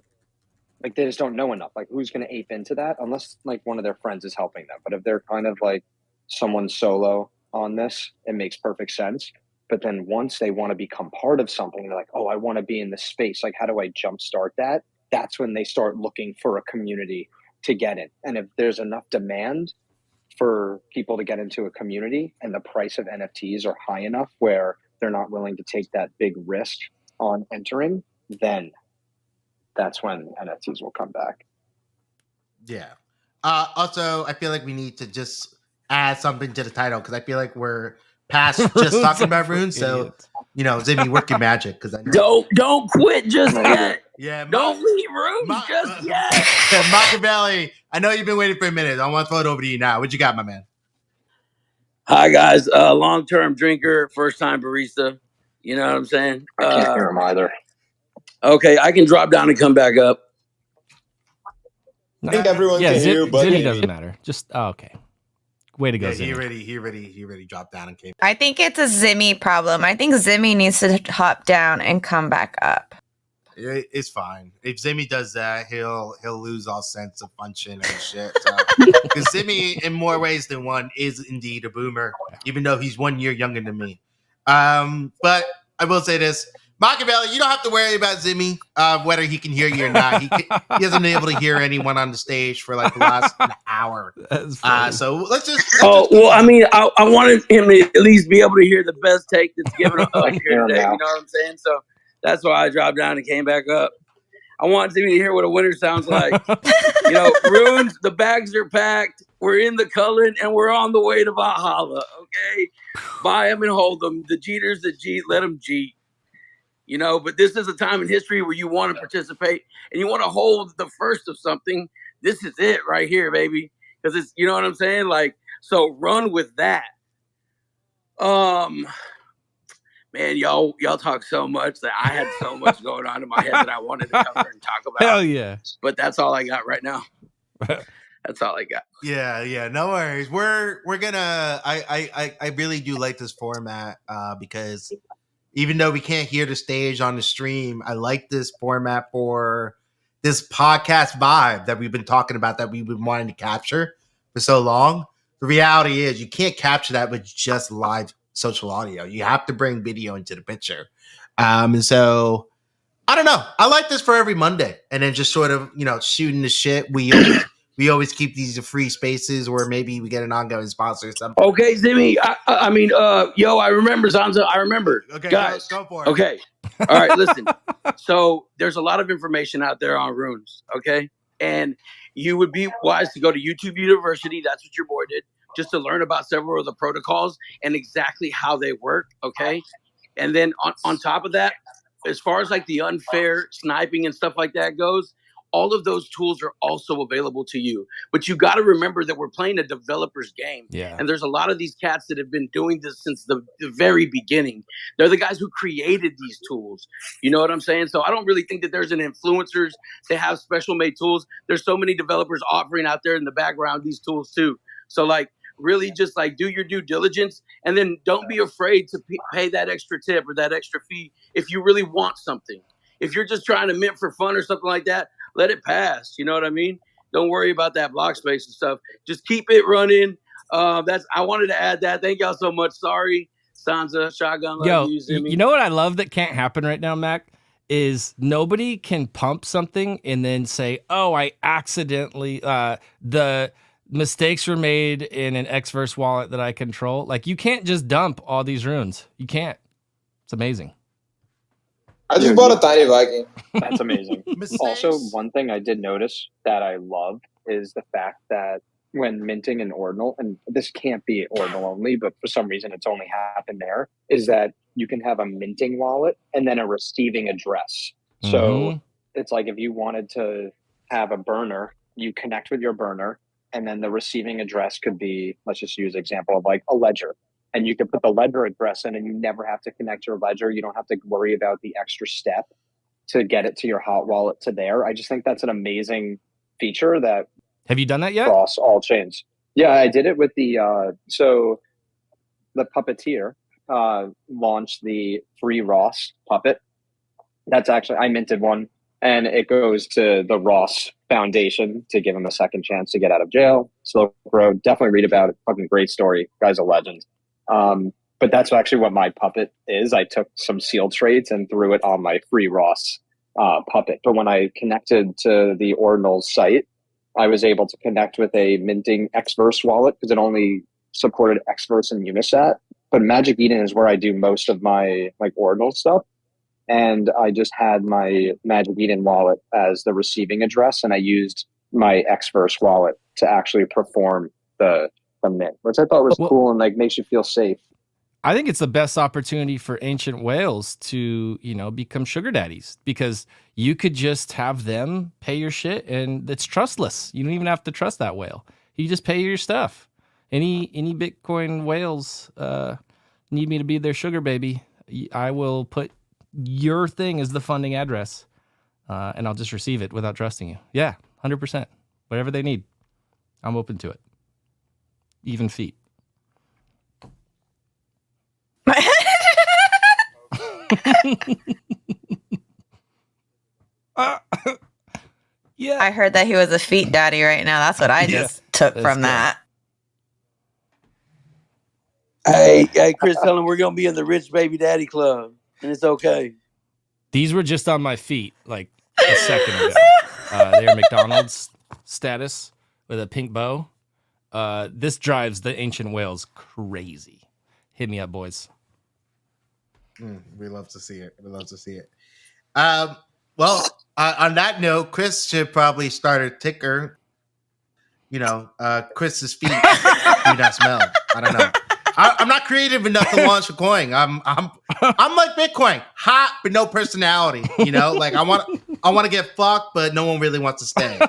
Speaker 4: like they just don't know enough. Like who's going to ape into that unless like one of their friends is helping them. But if they're kind of like someone solo on this, it makes perfect sense. But then once they want to become part of something, they're like, oh, I want to be in this space. Like, how do I jumpstart that? That's when they start looking for a community to get in. And if there's enough demand for people to get into a community and the price of NFTs are high enough where they're not willing to take that big risk on entering, then that's when NFTs will come back.
Speaker 1: Yeah. Also, I feel like we need to just add something to the title because I feel like we're past just talking about runes. So, you know, Zimmy, work your magic because I know.
Speaker 9: Don't quit just yet.
Speaker 1: Yeah,
Speaker 9: don't leave runes just yet.
Speaker 1: Machiavelli, I know you've been waiting for a minute. I want to throw it over to you now. What you got, my man?
Speaker 9: Hi guys, long-term drinker, first-time barista. You know what I'm saying?
Speaker 4: I can't hear him either.
Speaker 9: Okay, I can drop down and come back up.
Speaker 2: I think everyone can hear you, but
Speaker 3: Zimmy doesn't matter. Just okay. Way to go,
Speaker 1: Zimmy.
Speaker 3: He
Speaker 1: already dropped down and came.
Speaker 6: I think it's a Zimmy problem. I think Zimmy needs to hop down and come back up.
Speaker 1: It's fine. If Zimmy does that, he'll lose all sense of function and shit. Because Zimmy, in more ways than one, is indeed a boomer, even though he's 1 year younger than me. But I will say this. Machiavelli, you don't have to worry about Zimmy, whether he can hear you or not. He hasn't been able to hear anyone on the stage for like the last hour. So let's just.
Speaker 9: I mean, I wanted him to at least be able to hear the best take that's given up here today. You know what I'm saying? So that's why I dropped down and came back up. I want Zimmy to hear what a winner sounds like. You know, runes, the bags are packed. We're in the Cullen and we're on the way to Valhalla. Okay, buy them and hold them. The Jeeters that Jeet, let them Jeet. You know, but this is a time in history where you want to participate and you want to hold the first of something. This is it right here, baby. Because it's, you know what I'm saying? Like, so run with that. Man, y'all talk so much that I had so much going on in my head that I wanted to cover and talk about.
Speaker 3: Hell yeah.
Speaker 9: But that's all I got right now. That's all I got.
Speaker 1: Yeah, no worries. We're gonna I really do like this format because even though we can't hear the stage on the stream, I like this format for this podcast vibe that we've been talking about, that we've been wanting to capture for so long. the reality is you can't capture that with just live social audio. You have to bring video into the picture. And so I don't know. I like this for every Monday, and then just sort of, shooting the shit. We always keep these free spaces where maybe we get an ongoing sponsor or something.
Speaker 9: Okay, Zimmy. I mean, I remember, Zanza. I remember.
Speaker 1: Okay,
Speaker 9: guys.
Speaker 1: go for it.
Speaker 9: Okay. All right, listen. So there's a lot of information out there on runes, okay? And you would be wise to go to YouTube University. That's what your boy did, just to learn about several of the protocols and exactly how they work, okay? And then on top of that, as far as like the unfair sniping and stuff like that goes, all of those tools are also available to you. But you got to remember that we're playing a developer's game.
Speaker 3: Yeah.
Speaker 9: And there's a lot of these cats that have been doing this since the very beginning. They're the guys who created these tools. You know what I'm saying? So I don't really think that there's an influencers that have special made tools. There's so many developers offering out there in the background these tools too. So like really just like do your due diligence, and then don't be afraid to pay that extra tip or that extra fee if you really want something. If you're just trying to mint for fun or something like that, let it pass. You know what I mean? Don't worry about that block space and stuff. Just keep it running. I wanted to add that. Thank y'all so much. Sorry, Sansa, Shotgun, love you, Zimmy.
Speaker 3: You know what I love that can't happen right now, Mac? Is nobody can pump something and then say, oh, I accidentally, the mistakes were made in an Xverse wallet that I control. Like, you can't just dump all these runes. You can't. It's amazing.
Speaker 2: I just bought a Tiny Viking.
Speaker 4: That's amazing. Also, one thing I did notice that I love is the fact that when minting an ordinal, and this can't be ordinal only, but for some reason it's only happened there, is that you can have a minting wallet and then a receiving address. So it's like if you wanted to have a burner, you connect with your burner, and then the receiving address could be, let's just use an example of like a ledger. And you can put the ledger address in, and you never have to connect your ledger. You don't have to worry about the extra step to get it to your hot wallet to there. I just think that's an amazing feature that.
Speaker 3: Have you done that yet?
Speaker 4: Across all chains. Yeah, I did it with the so the Puppeteer launched the free Ross puppet. That's actually, I minted one, and it goes to the Ross Foundation to give him a second chance to get out of jail. Slow Road, definitely read about it. Fucking great story. Guy's a legend. But that's actually what my puppet is. I took some seal trades and threw it on my free Ross puppet. But when I connected to the Ordinal site, I was able to connect with a minting Xverse wallet because it only supported Xverse and Unisat. But Magic Eden is where I do most of my like Ordinal stuff. And I just had my Magic Eden wallet as the receiving address, and I used my Xverse wallet to actually perform the mint, which I thought was cool and like makes you feel safe.
Speaker 3: I think it's the best opportunity for ancient whales to, become sugar daddies, because you could just have them pay your shit and it's trustless. You don't even have to trust that whale. You just pay your stuff. Any Bitcoin whales need me to be their sugar baby, I will put your thing as the funding address, and I'll just receive it without trusting you. Yeah, 100%. Whatever they need, I'm open to it. Even feet.
Speaker 6: Yeah, I heard that he was a feet daddy right now. That's what I just took from that.
Speaker 9: Hey, Chris, tell him we're gonna be in the Rich Baby Daddy Club, and it's okay.
Speaker 3: These were just on my feet like a second ago. They're McDonald's status with a pink bow. This drives the ancient whales crazy. Hit me up, boys.
Speaker 1: We love to see it. Well, on that note, Chris should probably start a ticker. Chris's feet do not smell. I don't know. I'm not creative enough to launch a coin. I'm like Bitcoin, hot but no personality. Like I want to get fucked, but no one really wants to stay.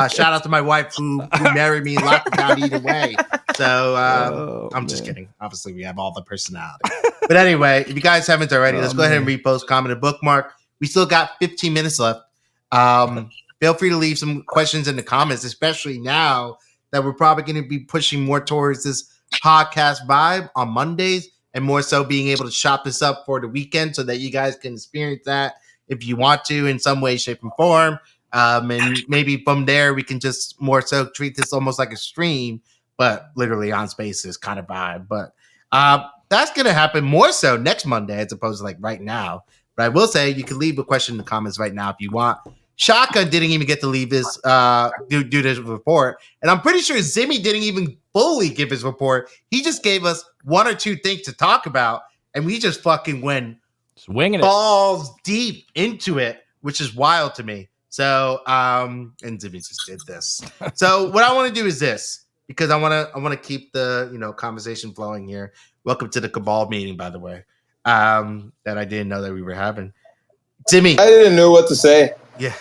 Speaker 1: Shout out to my wife who married me, locked it down either way. So I'm just kidding. Obviously, we have all the personality. But anyway, if you guys haven't already, let's go ahead and repost, comment, and bookmark. We still got 15 minutes left. Feel free to leave some questions in the comments, especially now that we're probably going to be pushing more towards this podcast vibe on Mondays, and more so being able to shop this up for the weekend so that you guys can experience that if you want to in some way, shape, and form. And maybe from there we can just more so treat this almost like a stream, but literally on Spaces kind of vibe. But that's gonna happen more so next Monday as opposed to like right now. But I will say you can leave a question in the comments right now if you want. Shotgun didn't even get to leave his do this report, and I'm pretty sure Zimmy didn't even fully give his report. He just gave us one or two things to talk about, and we just fucking went
Speaker 3: swinging
Speaker 1: balls deep into it, which is wild to me. So, and Zimmy just did this. So, what I want to do is this, because I want to keep the conversation flowing here. Welcome to the Cabal meeting, by the way. That I didn't know that we were having. Zimmy,
Speaker 2: I didn't know what to say.
Speaker 1: Yeah.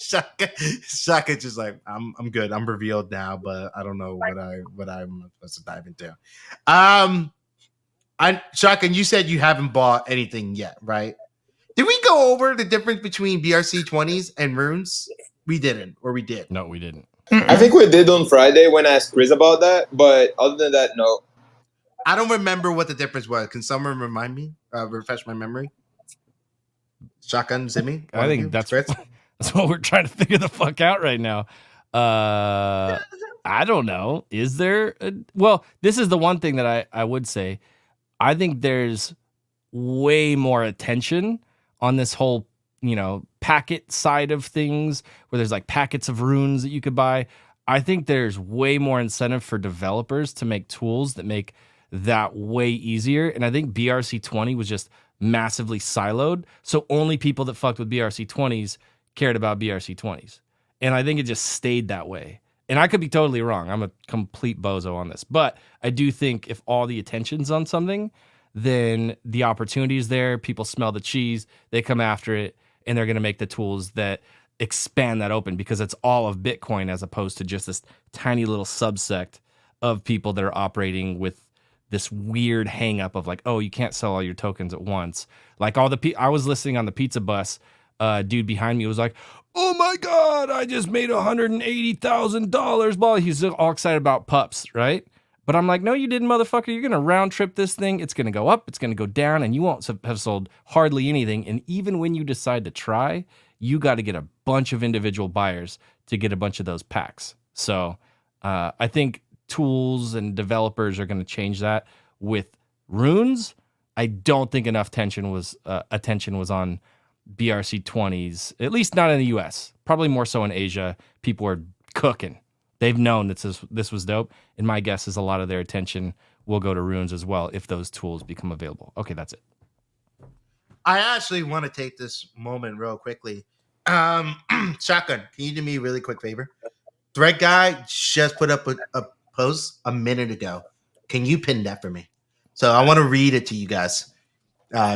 Speaker 1: Shaka just like I'm good. I'm revealed now, but I don't know what I'm supposed to dive into. Shaka, you said you haven't bought anything yet, right? Did we go over the difference between BRC 20s and runes? We didn't, or we did?
Speaker 3: No, we didn't.
Speaker 2: I think we did on Friday when I asked Chris about that, but other than that, no.
Speaker 1: I don't remember what the difference was. Can someone remind me? Refresh my memory. Shotgun, Zimmy?
Speaker 3: I think that's what we're trying to figure the fuck out right now. I don't know. Is there? Well, this is the one thing that I would say. I think there's way more attention on this whole, packet side of things where there's like packets of runes that you could buy. I think there's way more incentive for developers to make tools that make that way easier. And I think BRC 20 was just massively siloed. So only people that fucked with BRC 20s cared about BRC 20s. And I think it just stayed that way. And I could be totally wrong. I'm a complete bozo on this. But I do think if all the attention's on something, then the opportunity is there. People smell the cheese. They come after it. And they're going to make the tools that expand that open because it's all of Bitcoin as opposed to just this tiny little subsect of people that are operating with this weird hang up of like, oh, you can't sell all your tokens at once. Like I was listening on the pizza bus. Dude behind me was like, oh my God, I just made $180,000. Blah. He's all excited about pups, right? But I'm like, no, you didn't, motherfucker. You're going to round trip this thing. It's going to go up. It's going to go down. And you won't have sold hardly anything. And even when you decide to try, you got to get a bunch of individual buyers to get a bunch of those packs. So I think tools and developers are going to change that with runes. I don't think enough attention was on BRC 20s, at least not in the US. Probably more so in Asia. People are cooking. They've known that this was dope, and my guess is a lot of their attention will go to runes as well if those tools become available. Okay, that's it.
Speaker 1: I actually want to take this moment real quickly. Shotgun, can you do me a really quick favor? Thread Guy just put up a post a minute ago. Can you pin that for me? So I want to read it to you guys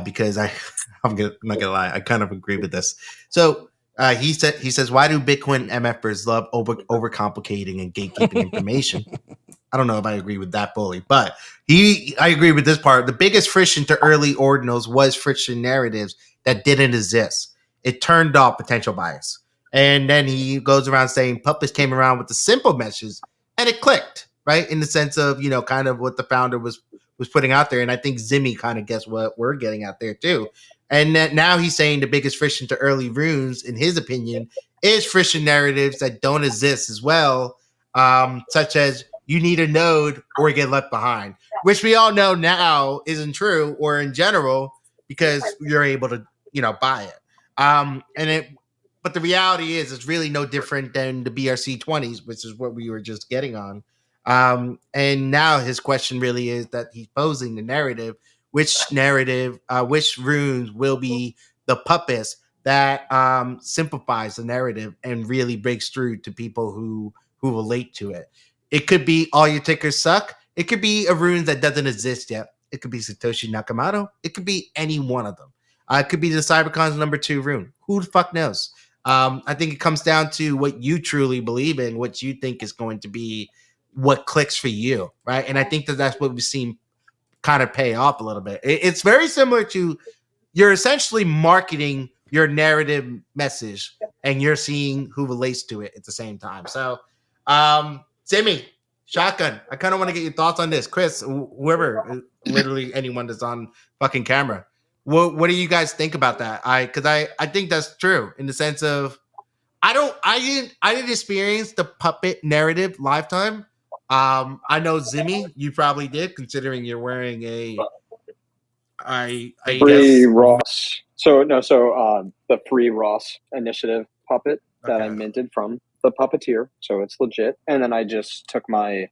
Speaker 1: because I'm not gonna lie, I kind of agree with this. So he says, why do Bitcoin MFers love overcomplicating and gatekeeping information? I don't know if I agree with that fully, but I agree with this part. The biggest friction to early ordinals was friction narratives that didn't exist. It turned off potential buyers. And then he goes around saying puppets came around with the simple message and it clicked, right? In the sense of, kind of what the founder was putting out there. And I think Zimmy kind of gets what we're getting out there too. And that now he's saying the biggest friction to early runes, in his opinion, is friction narratives that don't exist as well, such as you need a node or get left behind, which we all know now isn't true or in general because you're able to, buy it. But the reality is it's really no different than the BRC 20s, which is what we were just getting on. And now his question really is that he's posing the narrative, which runes will be the puppets that simplifies the narrative and really breaks through to people who relate to it. It could be all your tickers suck. It could be a rune that doesn't exist yet. It could be Satoshi Nakamoto. It could be any one of them. It could be the CyberCon's number 2 rune. Who the fuck knows? I think it comes down to what you truly believe in, what you think is going to be what clicks for you, right? And I think that's what we've seen kind of pay off a little bit. It's very similar to you're essentially marketing your narrative message and you're seeing who relates to it at the same time. So, Zimmy, Shotgun, I kind of want to get your thoughts on this. Chris, whoever, literally anyone that's on fucking camera. What do you guys think about that? Because I think that's true in the sense of I didn't experience the puppet narrative lifetime. I know Zimmy, you probably did, considering you're wearing I
Speaker 4: Free
Speaker 1: guess.
Speaker 4: Ross. The Free Ross initiative puppet that I minted from the puppeteer, so it's legit. And then I just took my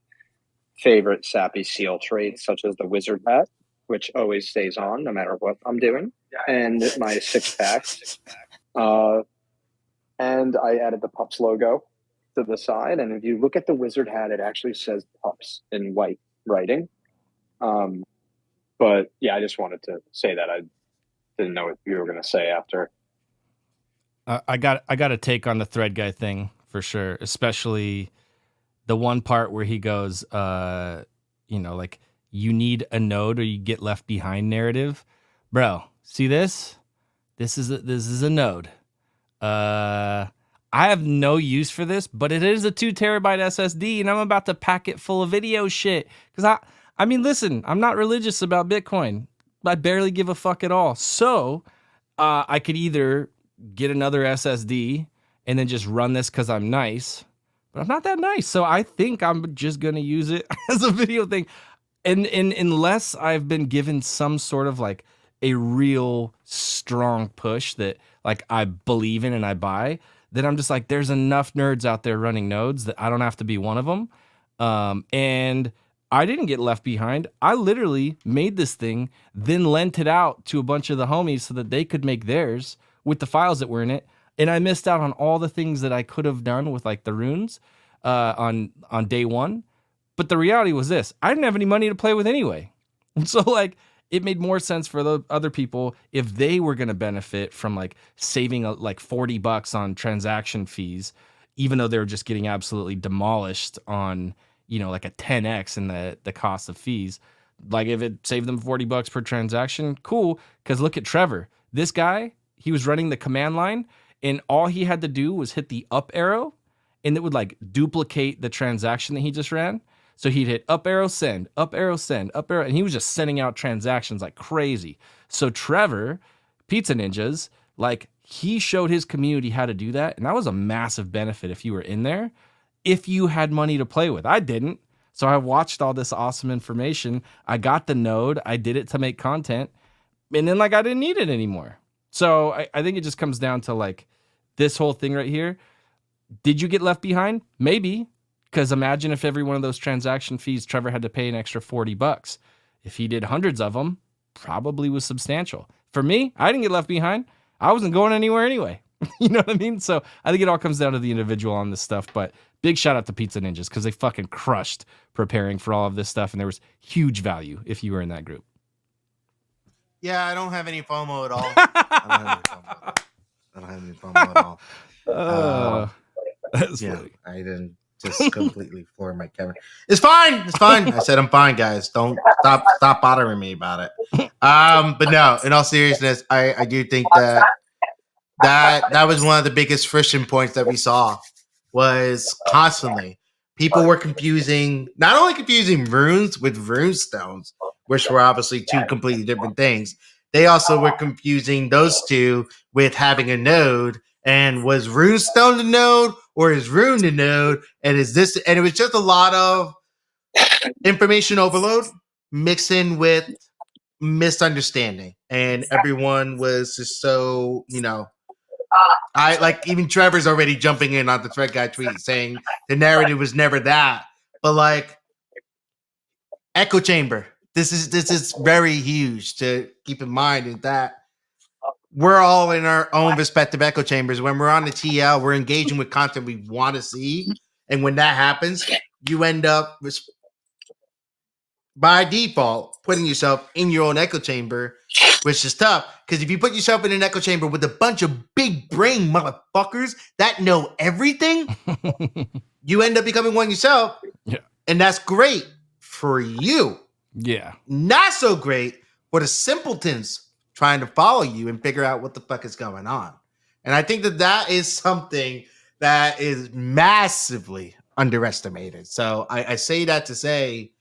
Speaker 4: favorite sappy seal traits, such as the wizard hat, which always stays on no matter what I'm doing, and my 6-pack. And I added the Pups logo to the side. And if you look at the wizard hat, it actually says Pups in white writing. But yeah, I just wanted to say that. I didn't know what you were going to say after.
Speaker 3: I got a take on the thread guy thing for sure, especially the one part where he goes, like you need a node or you get left behind narrative. Bro, see this? This is a node. I have no use for this, but it is a 2 terabyte SSD, and I'm about to pack it full of video shit. Because I mean, listen, I'm not religious about Bitcoin. I barely give a fuck at all. So I could either get another SSD and then just run this because I'm nice, but I'm not that nice. So I think I'm just gonna use it as a video thing, and unless I've been given some sort of like a real strong push that like I believe in and I buy, then I'm just like, there's enough nerds out there running nodes that I don't have to be one of them. And I didn't get left behind. I literally made this thing, then lent it out to a bunch of the homies so that they could make theirs with the files that were in it. And I missed out on all the things that I could have done with like the runes on day one. But the reality was this: I didn't have any money to play with anyway. And so like, it made more sense for the other people if they were going to benefit from like saving like $40 on transaction fees, even though they were just getting absolutely demolished on, like a 10x in the cost of fees. Like if it saved them $40 per transaction, cool. Because look at Trevor. This guy, he was running the command line, and all he had to do was hit the up arrow, and it would like duplicate the transaction that he just ran. So he'd hit up arrow, send, up arrow, send, up arrow, and he was just sending out transactions like crazy. So Trevor, Pizza Ninjas, like he showed his community how to do that, and that was a massive benefit if you were in there, if you had money to play with. I didn't. So I watched all this awesome information. I got the node. I did it to make content, and then like I didn't need it anymore. So I think it just comes down to like this whole thing right here. Did you get left behind? Maybe. Because imagine if every one of those transaction fees, Trevor had to pay an extra $40. If he did hundreds of them, probably was substantial. For me, I didn't get left behind. I wasn't going anywhere anyway. You know what I mean? So I think it all comes down to the individual on this stuff. But big shout out to Pizza Ninjas because they fucking crushed preparing for all of this stuff. And there was huge value if you were in that group.
Speaker 1: Yeah, I don't have any FOMO at all. I don't have any FOMO at all.
Speaker 3: That's
Speaker 1: yeah,
Speaker 3: funny.
Speaker 1: I didn't just completely floor my camera. It's fine. It's fine. I said I'm fine, guys. Don't stop bothering me about it. But no, in all seriousness, I do think that was one of the biggest friction points that we saw was constantly people were not only confusing runes with rune stones, which were obviously two completely different things. They also were confusing those two with having a node. And was runestone the node or is rune the node? And is this? And it was just a lot of information overload mixed in with misunderstanding, and everyone was just so I like even Trevor's already jumping in on the thread guy tweet saying the narrative was never that, but like echo chamber. This is very huge to keep in mind is that we're all in our own respective echo chambers. When we're on the TL, we're engaging with content we want to see. And when that happens, you end up by default putting yourself in your own echo chamber, which is tough. Because if you put yourself in an echo chamber with a bunch of big brain motherfuckers that know everything, you end up becoming one yourself.
Speaker 3: Yeah.
Speaker 1: And that's great for you.
Speaker 3: Yeah.
Speaker 1: Not so great for the simpletons trying to follow you and figure out what the fuck is going on. And I think that is something that is massively underestimated. So I say that to say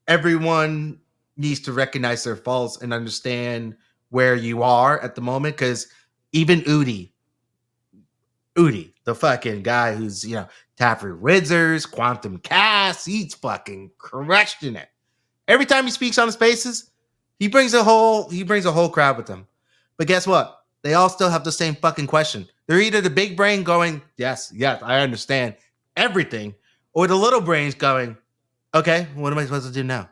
Speaker 1: everyone needs to recognize their faults and understand where you are at the moment. Because even Udi Udi, the fucking guy who's, Taffy Wizards, Quantum Cast, he's fucking crushing it. Every time he speaks on the spaces, he brings a whole crowd with him. But guess what? They all still have the same fucking question. They're either the big brain going, yes, I understand everything, or the little brains going, okay, what am I supposed to do now?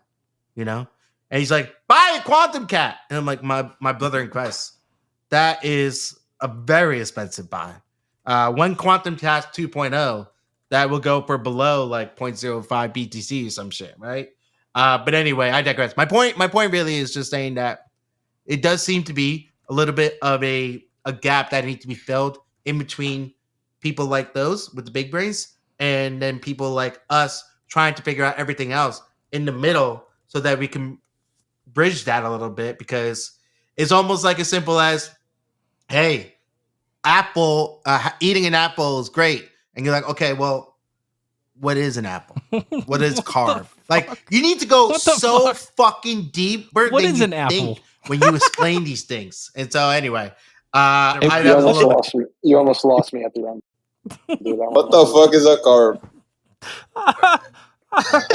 Speaker 1: And he's like, buy a Quantum Cat. And I'm like, my brother in Christ, that is a very expensive buy. One Quantum Cat 2.0, that will go for below like 0.05 BTC or some shit, right? But anyway, I digress. My point really is just saying that it does seem to be a little bit of a gap that needs to be filled in between people like those with the big brains and then people like us trying to figure out everything else in the middle so that we can bridge that a little bit, because it's almost like as simple as, hey, apple, eating an apple is great. And you're like, okay, well, what is an apple? What is carb? Like, you need to go so fucking deeper
Speaker 3: what
Speaker 1: than
Speaker 3: is
Speaker 1: you
Speaker 3: an apple?
Speaker 1: think when you explain these things. And so anyway,
Speaker 4: you almost lost me at the end.
Speaker 2: What the fuck is a carb?
Speaker 4: I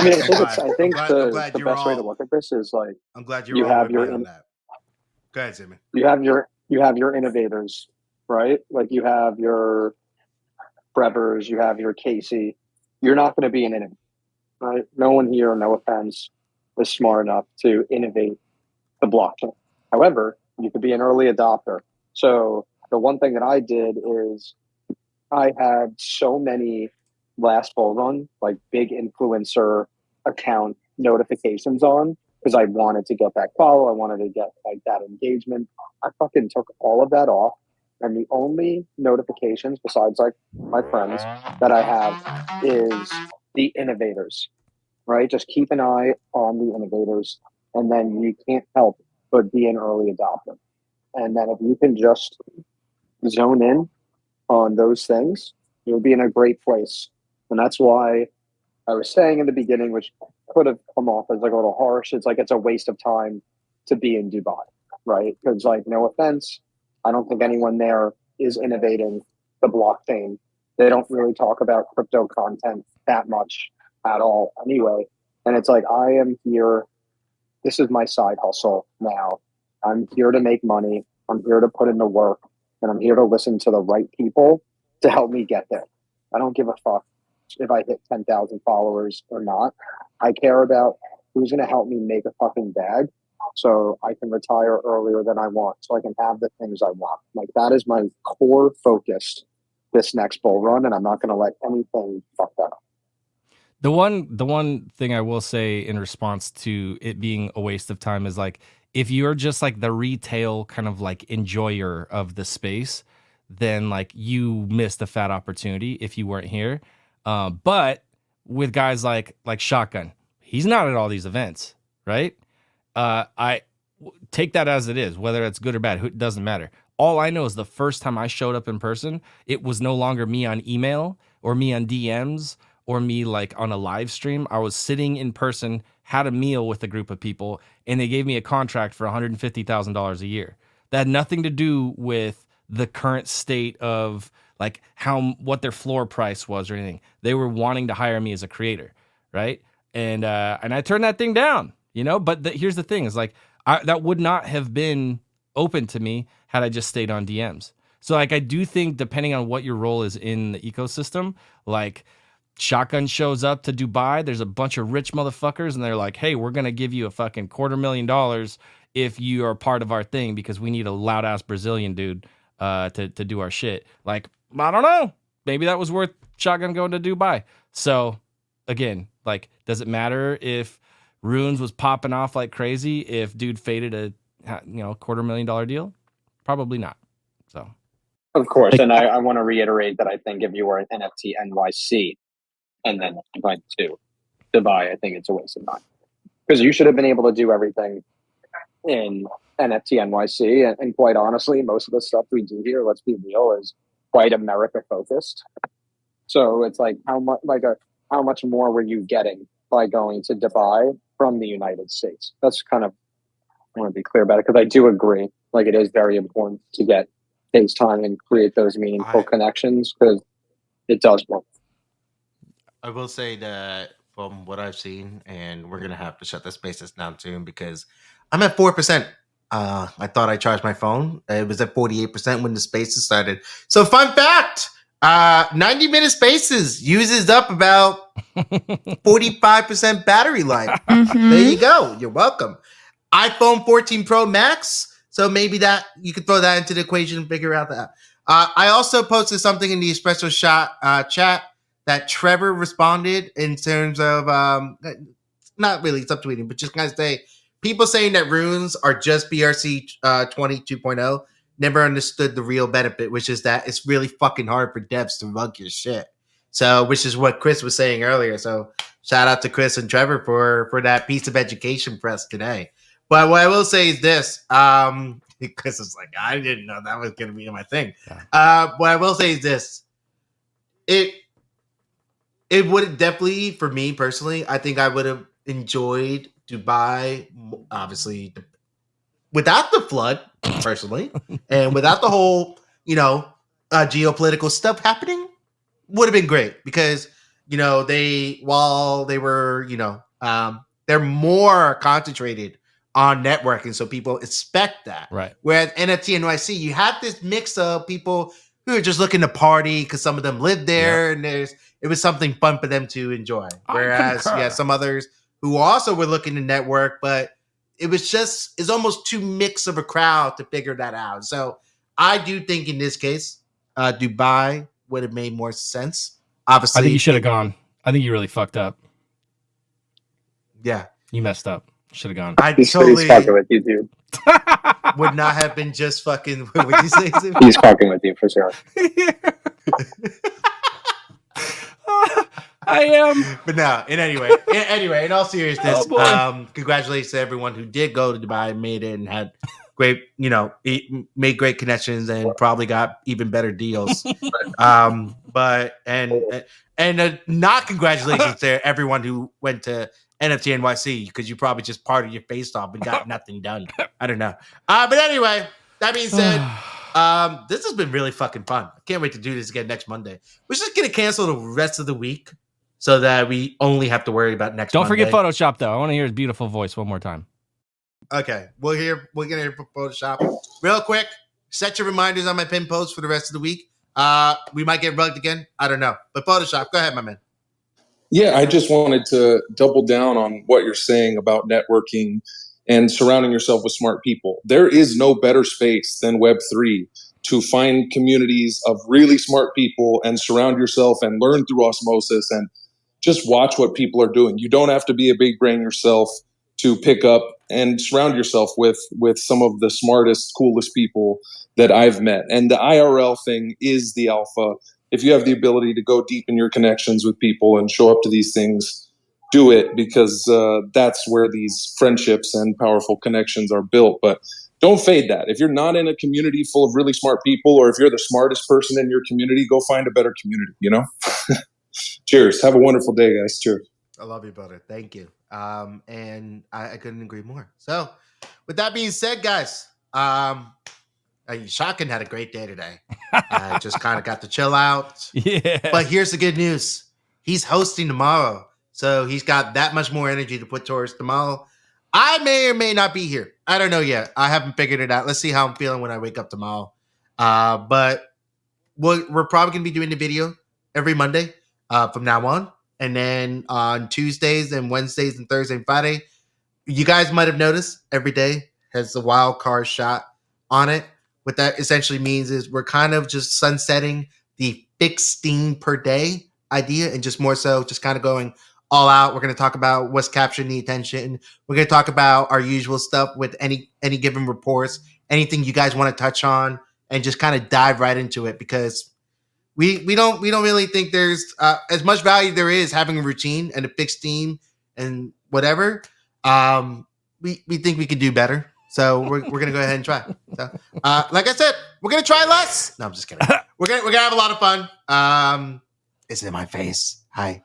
Speaker 4: mean, I think the best way to look at this is like,
Speaker 1: I'm glad you're all with me on that. Go ahead, Jimmy.
Speaker 4: You have your innovators, right? Like you have your Brevers, you have your Casey. You're not going to be an innovator, right? No one here, no offense, is smart enough to innovate the blockchain. However, you could be an early adopter. So the one thing that I did is I had so many last bull run, like big influencer account notifications on, because I wanted to get that follow. I wanted to get like that engagement. I fucking took all of that off. And the only notifications besides like my friends that I have is the innovators, right? Just keep an eye on the innovators, and then you can't help but be an early adopter. And then if you can just zone in on those things, you'll be in a great place. And that's why I was saying in the beginning, which could have come off as like a little harsh, it's like it's a waste of time to be in Dubai, right? Because like, no offense, I don't think anyone there is innovating the blockchain. They don't really talk about crypto content that much at all anyway. And it's like, I am here. This is my side hustle now. I'm here to make money. I'm here to put in the work, and I'm here to listen to the right people to help me get there. I don't give a fuck if I hit 10,000 followers or not. I care about who's going to help me make a fucking bag so I can retire earlier than I want, so I can have the things I want. Like, that is my core focus this next bull run, and I'm not going to let anything fuck that up.
Speaker 3: The one thing I will say in response to it being a waste of time is, like, if you're just like the retail kind of like enjoyer of the space, then like you missed a fat opportunity if you weren't here. But with guys like Shotgun, he's not at all these events, right? I take that as it is, whether it's good or bad, it doesn't matter. All I know is the first time I showed up in person, it was no longer me on email or me on DMs or me like on a live stream. I was sitting in person, had a meal with a group of people, and they gave me a contract for $150,000 a year. That had nothing to do with the current state of like what their floor price was or anything. They were wanting to hire me as a creator, right? And I turned that thing down, But here's the thing: is like that would not have been open to me had I just stayed on DMs. So like I do think, depending on what your role is in the ecosystem, like Shotgun shows up to Dubai, there's a bunch of rich motherfuckers, and they're like, hey, we're gonna give you a fucking $250,000 if you are part of our thing, because we need a loud ass Brazilian dude to do our shit. Like, I don't know, maybe that was worth Shotgun going to Dubai. So again, like, does it matter if Runes was popping off like crazy if dude faded a $250,000 deal? Probably not. So
Speaker 4: of course, and I want to reiterate that I think if you were an NFT NYC and then went to Dubai, I think it's a waste of time, because you should have been able to do everything in NFT NYC. And quite honestly, most of the stuff we do here, let's be real, is quite America focused. So it's like, how much more were you getting by going to Dubai from the United States? That's kind of, I want to be clear about it, because I do agree, like, it is very important to get FaceTime and create those meaningful connections, because it does work.
Speaker 1: I will say that from what I've seen, and we're gonna have to shut the spaces down soon because I'm at 4%. I thought I charged my phone. It was at 48% when the spaces started. So, fun fact: 90-minute spaces uses up about 45% battery life. There you go. You're welcome. iPhone 14 Pro Max. So maybe that you could throw that into the equation and figure out that. I also posted something in the Espresso shot chat that Trevor responded in terms of not really subtweeting, but just kind of say people saying that runes are just BRC 20 2.0 never understood the real benefit, which is that it's really fucking hard for devs to rug your shit. So, which is what Chris was saying earlier. So, shout out to Chris and Trevor for that piece of education for us today. But what I will say is this: Chris is like, I didn't know that was going to be my thing. What I will say is this: it would definitely, for me personally, I think I would have enjoyed Dubai, obviously, without the flood, personally, and without the whole, geopolitical stuff happening, would have been great because, while they were, they're more concentrated on networking, so people expect that.
Speaker 3: Right.
Speaker 1: Whereas NFT NYC, you have this mix of people who are just looking to party because some of them live there, and it was something fun for them to enjoy. Whereas you have some others who also were looking to network, but it's almost too mix of a crowd to figure that out. So I do think in this case, Dubai would have made more sense. Obviously,
Speaker 3: I think you should have gone. I think you really fucked up.
Speaker 1: Yeah,
Speaker 3: you messed up. Should have gone.
Speaker 4: He's fucking with you, dude.
Speaker 1: Would not have been just fucking. What would you say?
Speaker 4: He's fucking with you for sure.
Speaker 3: I am.
Speaker 1: But no, anyway, in all seriousness, congratulations to everyone who did go to Dubai, made it, and had great, made great connections and probably got even better deals. But not congratulations to everyone who went to NFT NYC because you probably just parted your face off and got nothing done. I don't know. But anyway, that being said, this has been really fucking fun. I can't wait to do this again next Monday. We're just gonna cancel the rest of the week so that we only have to worry about next.
Speaker 3: Don't
Speaker 1: Monday.
Speaker 3: forget Photoshop though. I want to hear his beautiful voice one more time.
Speaker 1: Okay, we're gonna hear Photoshop real quick. Set your reminders on my pin post for the rest of the week. We might get rugged again. I don't know, but Photoshop, go ahead, my man.
Speaker 8: Yeah, I just wanted to double down on what you're saying about networking and surrounding yourself with smart people. There is no better space than Web3 to find communities of really smart people and surround yourself and learn through osmosis and just watch what people are doing. You don't have to be a big brain yourself to pick up and surround yourself with some of the smartest, coolest people that I've met. And the IRL thing is the alpha. If you have the ability to go deep in your connections with people and show up to these things, do it, because that's where these friendships and powerful connections are built. But don't fade that. If you're not in a community full of really smart people, or if you're the smartest person in your community, go find a better community, Cheers. Have a wonderful day, guys. Cheers.
Speaker 1: I love you, brother. Thank you. And I couldn't agree more. So with that being said, guys, Shotgun had a great day today. Just kind of got to chill out.
Speaker 3: Yeah.
Speaker 1: But here's the good news. He's hosting tomorrow. So he's got that much more energy to put towards tomorrow. I may or may not be here. I don't know yet. I haven't figured it out. Let's see how I'm feeling when I wake up tomorrow. But we're probably going to be doing the video every Monday from now on. And then on Tuesdays and Wednesdays and Thursday and Friday, you guys might have noticed every day has a wild card shot on it. What that essentially means is we're kind of just sunsetting the fixed steam per day idea and just more so just kind of going all out. We're going to talk about what's capturing the attention. We're going to talk about our usual stuff with any given reports, anything you guys want to touch on, and just kind of dive right into it because we don't really think there's as much value there is having a routine and a fixed team and whatever. We think we could do better. So we're gonna go ahead and try. So, like I said, we're gonna try less. No, I'm just kidding. We're gonna have a lot of fun. It's in my face. Hi.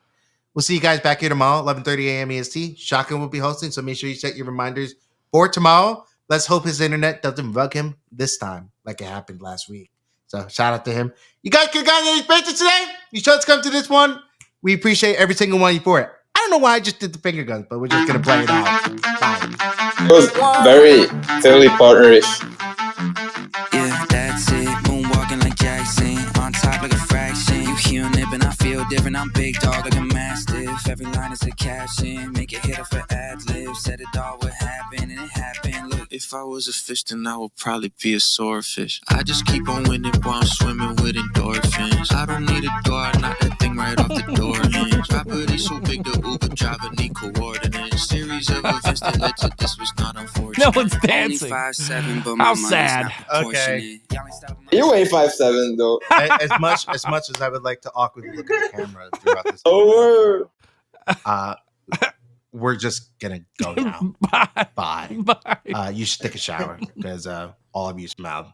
Speaker 1: We'll see you guys back here tomorrow, 11:30 a.m. EST. Shotgun will be hosting, so make sure you set your reminders for tomorrow. Let's hope his internet doesn't rug him this time, like it happened last week. So shout out to him. You guys could have gotten any spaces today. You chose to come to this one. We appreciate every single one of you for it. I don't know why I just did the finger guns, but we're just gonna play it out. Bye.
Speaker 2: It was very Philly partnerish.
Speaker 10: Yeah, that's it. Moonwalking like Jackson, on top like a fraction. You hear nip and I feel different. I'm big dog like a mastiff. Every line is a caption. Make it hit for ad-libs. Said it all would happen and it happened. Look, if I was a fish, then I would probably be a swordfish. I just keep on winning while I'm swimming with endorphins. I don't need a door, knock that thing right off the door hinge. Property so big, the Uber driver need coordinates. Series of events that led to this was not unfortunate.
Speaker 3: No one's dancing.
Speaker 10: Only 5'7", but
Speaker 3: How
Speaker 10: my
Speaker 3: sad.
Speaker 1: Okay.
Speaker 2: You ain't 5'7" though.
Speaker 1: As much as I would like to awkwardly look at the camera throughout this, we're just gonna go now.
Speaker 3: Bye.
Speaker 1: Bye.
Speaker 3: Bye.
Speaker 1: You should take a shower because all of you smell